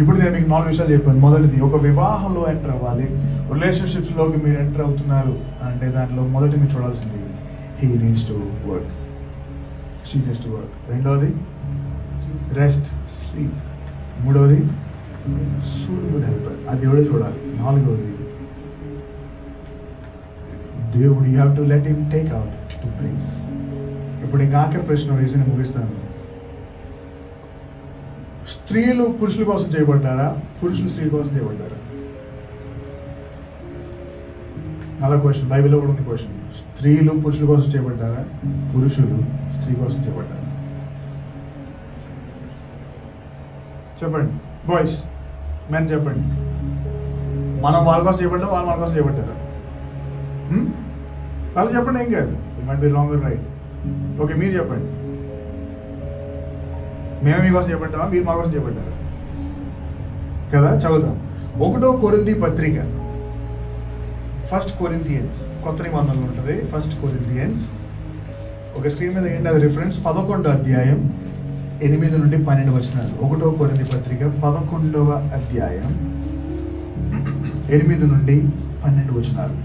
ఇప్పుడు నేను మీకు 4 విషయాలు చెప్పాను. మొదటిది, ఒక వివాహంలో ఎంటర్ అవ్వాలి, రిలేషన్షిప్స్లోకి మీరు ఎంటర్ అవుతున్నారు అంటే దాంట్లో మొదటి మీరు చూడాల్సింది he needs to work, she needs to work. రెండవది రెస్ట్, స్లీప్. మూడవది సూటబుల్ హెల్పర్, అది దేవుడే చూడాలి. నాలుగవది దేవుడు, you have to let him take out to bring. ఇప్పుడు ఇంకా ఆఖరి ప్రశ్న వేసి నేను ముగిస్తాను. స్త్రీలు పురుషుల కోసం చేయబడ్డారా? పురుషులు స్త్రీ కోసం చేయబడ్డారా? అలా క్వశ్చన్ బైబిల్లో కూడా ఉంది క్వశ్చన్. స్త్రీలు పురుషుల కోసం చేయబడ్డారా? పురుషులు స్త్రీ కోసం చేయబడ్డారా? చెప్పండి బాయ్స్, మెన్ చెప్పండి. మనం వాళ్ళ కోసం చేయబడ్డా, వాళ్ళు మన కోసం చేయబడ్డారా? వాళ్ళు చెప్పండి, ఏం కాదు. You might be wrong or right. Okay, మీరు చెప్పండి. మేము మీకోసం చేయబడ్డామా, మీరు మా కోసం చేయబడ్డారా? కదా, చదువుతాం. 1 కొరింథీ పత్రిక, 1 కొరింథియన్స్, కొత్త నిబంధనలు ఉంటుంది. 1 కొరింథియన్స్ ఒక స్క్రీన్ మీద ఏంటి అది రిఫరెన్స్, 11వ అధ్యాయం 8 నుండి 12 వచనాలు. 1 కొరింథీ పత్రిక 11వ అధ్యాయం 8 నుండి 12 వచనాలు.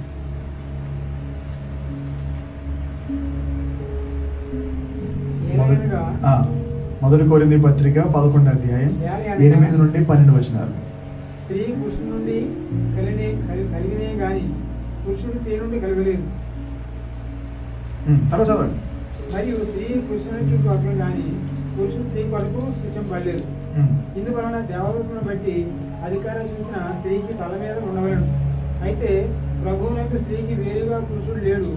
మొదటి కొరింథీ పత్రిక 11వ అధ్యాయం 8 నుండి 12 వచనాలు. స్త్రీ పురుషుడి నుండి కలిగినే గాని పురుషుడు స్త్రీ నుండి కలగలేదు. తర్వాత చదవండి. మరియు స్త్రీ పురుషునికి కొరకు గాని పురుషుడు స్త్రీ కొరకు సృష్టింపబడలేదు. ఇందువలన దేవదూతలను బట్టి అధికారం చూసిన స్త్రీకి తల మీద ఉండవలను. అయితే ప్రభువునందు స్త్రీకి వేరుగా పురుషుడు లేడు,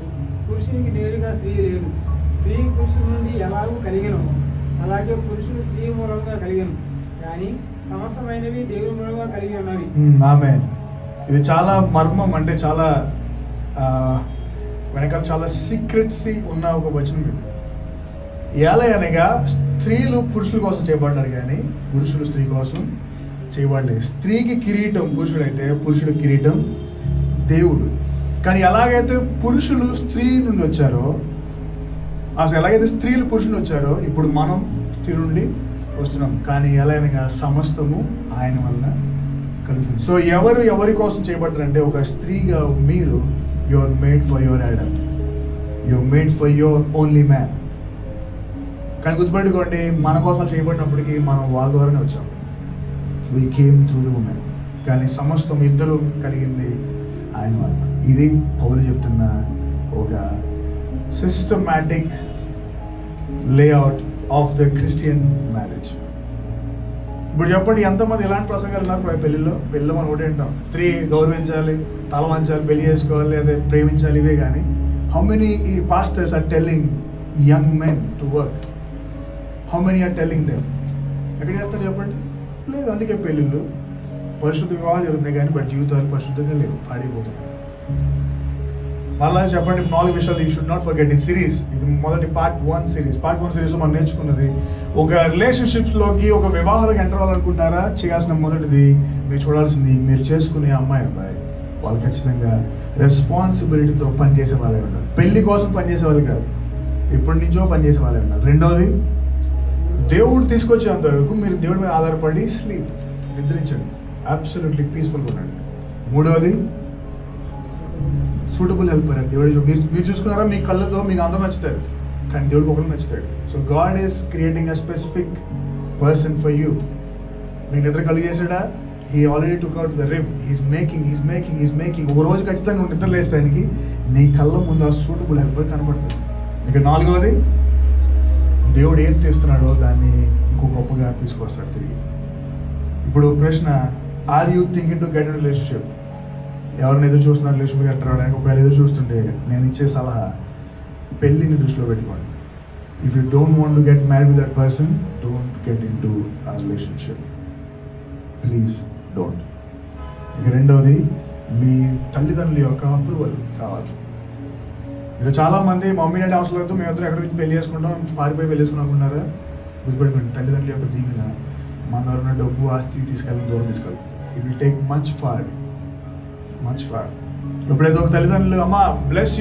పురుషునికి నేరుగా స్త్రీ లేదు. స్త్రీ పురుషుడి నుండి ఎలాగూ కలిగను, అలాగే పురుషుడు స్త్రీ మూలంగా కలిగను. కానీ సమస్తమైనవి దేవుని మూలంగా కలిగి ఉన్నవి. ఆమేన్. ఇది చాలా మర్మం, అంటే చాలా వెనకాల చాలా సీక్రెట్సీ ఉన్న ఒక వచనం ఇది. ఎలా అనగా స్త్రీలు పురుషుల కోసం చేయబడ్డారు కానీ పురుషులు స్త్రీ కోసం చేయబడలేదు. స్త్రీకి కిరీటం పురుషుడైతే పురుషుడు కిరీటం దేవుడు. కానీ ఎలాగైతే పురుషులు స్త్రీ నుండి వచ్చారో, అసలు ఎలాగైతే స్త్రీలు పురుషులు వచ్చారో ఇప్పుడు మనం స్త్రీ నుండి వస్తున్నాం. కానీ ఎలా అనగా సమస్తము ఆయన వలన కలుగుతుంది. సో ఎవరి కోసం చేయబడ్డారంటే ఒక స్త్రీగా మీరు you are made for your idol, you are made for your only man. కానీ గుర్తుపెట్టుకోండి, మన కోసం చేయబడినప్పటికీ మనం వాళ్ళ ద్వారానే వచ్చాం. We came through the women. కానీ సమస్తం ఇద్దరు కలిగింది ఆయన వలన. ఇది పౌలు చెప్తున్న ఒక systematic layout of the Christian marriage. ఇప్పుడు చెప్పండి, ఎంతమంది ఇలాంటి ప్రసంగాలు ఉన్నారు పెళ్ళిలో మనం ఒకటి అంటాం, స్త్రీ గౌరవించాలి, తల వంచాలి, పెళ్లి చేసుకోవాలి, అదే ప్రేమించాలి, ఇవే. కానీ హౌ మెనీ ఈ pastors are telling young men to work? How many are telling them? ఎక్కడ చేస్తారు చెప్పండి? లేదు. అందుకే పెళ్ళిళ్ళు పరిశుద్ధ వివాహాలు జరుగుతున్నాయి కానీ బట్ జీవితాలు పరిశుద్ధంగా లేవు, పాడైపోతున్నాయి. మళ్ళీ చెప్పండి 4 విషయాలు యూ షుడ్ నాట్ ఫర్గెట్. ఇది సిరీస్, ఇది మొదటి పార్ట్ 1 సిరీస్. పార్ట్ 1 సిరీస్లో మనం నేర్చుకున్నది, ఒక రిలేషన్షిప్స్లోకి, ఒక వివాహాలకు ఎంటర్ అవ్వాలనుకుంటారా, చేయాల్సిన మొదటిది మీరు చూడాల్సింది, మీరు చేసుకునే అమ్మాయి అబ్బాయి వాళ్ళు ఖచ్చితంగా రెస్పాన్సిబిలిటీతో పనిచేసే వాళ్ళే ఉండాలి. పెళ్లి కోసం పనిచేసే వాళ్ళు కాదు, ఎప్పటి నుంచో పనిచేసే వాళ్ళే ఉండాలి. రెండోది, దేవుడు తీసుకొచ్చేంత వరకు మీరు దేవుడి మీద ఆధారపడి స్లీప్, నిద్రించండి, అబ్సల్యూట్లీ పీస్ఫుల్గా ఉండండి. మూడవది, సూటబుల్ హెల్పర్. దేవుడు మీరు చూసుకున్నారా, మీ కళ్ళతో మీకు అందరూ నచ్చుతారు కానీ దేవుడికి ఒకరు నచ్చుతాడు. So God is creating a specific person for you. మీకు నిద్ర కలిగేసాడా? He already took out the rib. He's making. ఒక రోజు ఖచ్చితంగా నిద్ర లేస్తానికి నీ కళ్ళ ముందు ఆ సూటబుల్ హెల్పర్ కనబడుతుంది. ఇక నాలుగవది, దేవుడు ఏం తీస్తున్నాడో దాన్ని ఇంకో గొప్పగా తీసుకొస్తాడు తిరిగి. ఇప్పుడు ప్రశ్న, are you thinking to get in relationship? ఎవరిని ఎదురు చూస్తున్నారు రిలేషన్షిప్ ఎంటర్ అవ్వడానికి? ఒకవేళ ఎదురు చూస్తుంటే నేను ఇచ్చే సలహా, పెళ్ళిని దృష్టిలో పెట్టుకోండి. If you don't want to get married with that person, don't get in to ఆ రిలేషన్షిప్, ప్లీజ్ డోంట్. ఇక రెండవది, మీ తల్లిదండ్రుల యొక్క అప్రూవల్ కావాలి. ఇలా చాలామంది మమ్మీ డాడీ అవసరం లేదు, మేము ఇద్దరు ఎక్కడికి పెళ్లి చేసుకుంటాం, పారిపోయి పెళ్లి చేసుకుని అనుకున్నారా? గుర్తుపెట్టుకోండి, తల్లిదండ్రుల యొక్క దీవెన మన దగ్గర ఉన్న డబ్బు, ఆస్తి తీసుకెళ్ళిన దూరం తీసుకెళ్తుంది. It will take much far. ఎప్పుడైతే ఒక తల్లిదండ్రులు అమ్మ బ్లెస్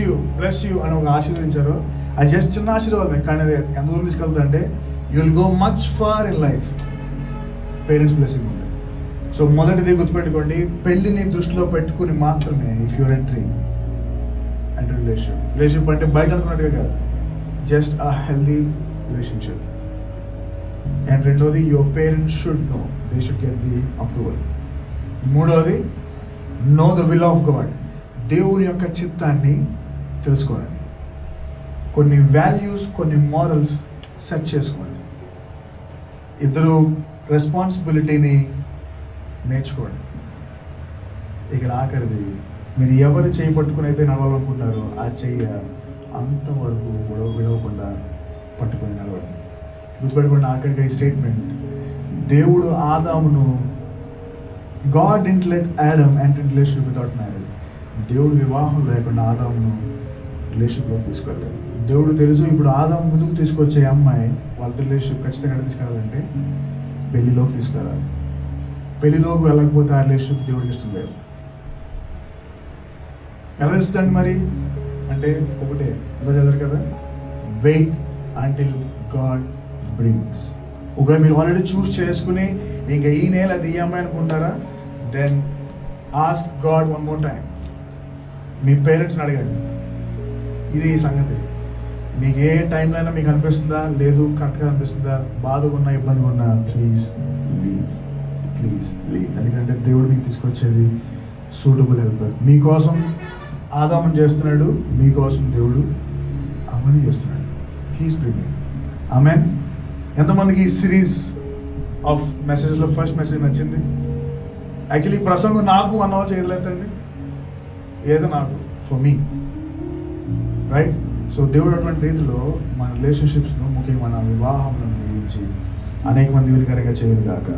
యూ అని ఒక ఆశీర్వదించారో, అది జస్ట్ చిన్న ఆశీర్వాదమే, కానీ అది ఎంత దూరం తీసుకెళ్తుంది అంటే you will go much far in life. Parents blessing ఉంటుంది. సో మొదటిది గుర్తుపెట్టుకోండి, పెళ్ళిని దృష్టిలో పెట్టుకుని మాత్రమే if you're entering and relationship అంటే బయట అనుకున్నట్టుగా కాదు, just a healthy relationship. And రెండోది, your parents should know, they should get the approval. మూడోది, know the will of God, దేవుని యొక్క చిత్తాన్ని తెలుసుకోండి. కొన్ని వాల్యూస్, కొన్ని మారల్స్ సెట్ చేసుకోండి. ఇద్దరు రెస్పాన్సిబిలిటీని నేర్చుకోండి. ఇక్కడ ఆఖరిది, మీరు ఎవరు చేయి పట్టుకుని అయితే నడవాలనుకుంటున్నారో ఆ చెయ్యి అంతవరకు కూడా విడవకుండా పట్టుకొని నడవండి. గుర్తుపెట్టుకోండి, ఆఖరిగా ఈ స్టేట్మెంట్, దేవుడు ఆదామును, God didn't let Adam enter into relationship without marriage. దేవుడు వివాహం లేకుండా ఆదామును రిలేషన్షిప్లోకి తీసుకెళ్ళలేదు. దేవుడు తెలుసు ఇప్పుడు ఆదాము ముందుకు తీసుకొచ్చే అమ్మాయి వాళ్ళ రిలేషన్షిప్ ఖచ్చితంగా తీసుకెళ్ళాలంటే పెళ్లిలోకి తీసుకెళ్ళాలి. పెళ్లిలోకి వెళ్ళకపోతే ఆ రిలేషన్షిప్ దేవుడికి ఇష్టం లేదు. ఎలా తెలుస్తుందండి మరి అంటే ఒకటే ఎలా చదవరు కదా, వెయిట్ అంటిల్ గాడ్ బ్రింగ్స్. ఒకవేళ మీరు ఆల్రెడీ చూస్ చేసుకుని ఇంకా ఈ నెల అది ఈ అమ్మాయి అనుకుంటారా, then ask God one more time. మీ పేరెంట్స్ని అడగండి, ఇది ఈ సంగతి. మీకు ఏ టైంలో అయినా మీకు అనిపిస్తుందా, లేదు కరెక్ట్గా అనిపిస్తుందా, బాధగా ఉన్నా ఇబ్బందిగా ఉన్నా, ప్లీజ్ లీవ్. ఎందుకంటే దేవుడు మీకు తీసుకొచ్చేది సూటబుల్ హెల్పర్. మీకోసం ఆదామం చేస్తున్నాడు, మీకోసం దేవుడు అవన్నీ చేస్తున్నాడు. He's bringing. ఆమెన్. ఎంతమందికి ఈ సిరీస్ ఆఫ్ మెసేజ్లో ఫస్ట్ మెసేజ్ నచ్చింది? యాక్చువల్లీ ఈ ప్రసంగం నాకు 1 hour చేయలేదండి, ఏదో నాకు ఫర్ మీ రైట్. సో దేవుడు అటువంటి రీతిలో మన రిలేషన్షిప్స్ను, ముఖ్యంగా మన వివాహములను దీవించి అనేక మంది విలుకరంగా చేయను గాక.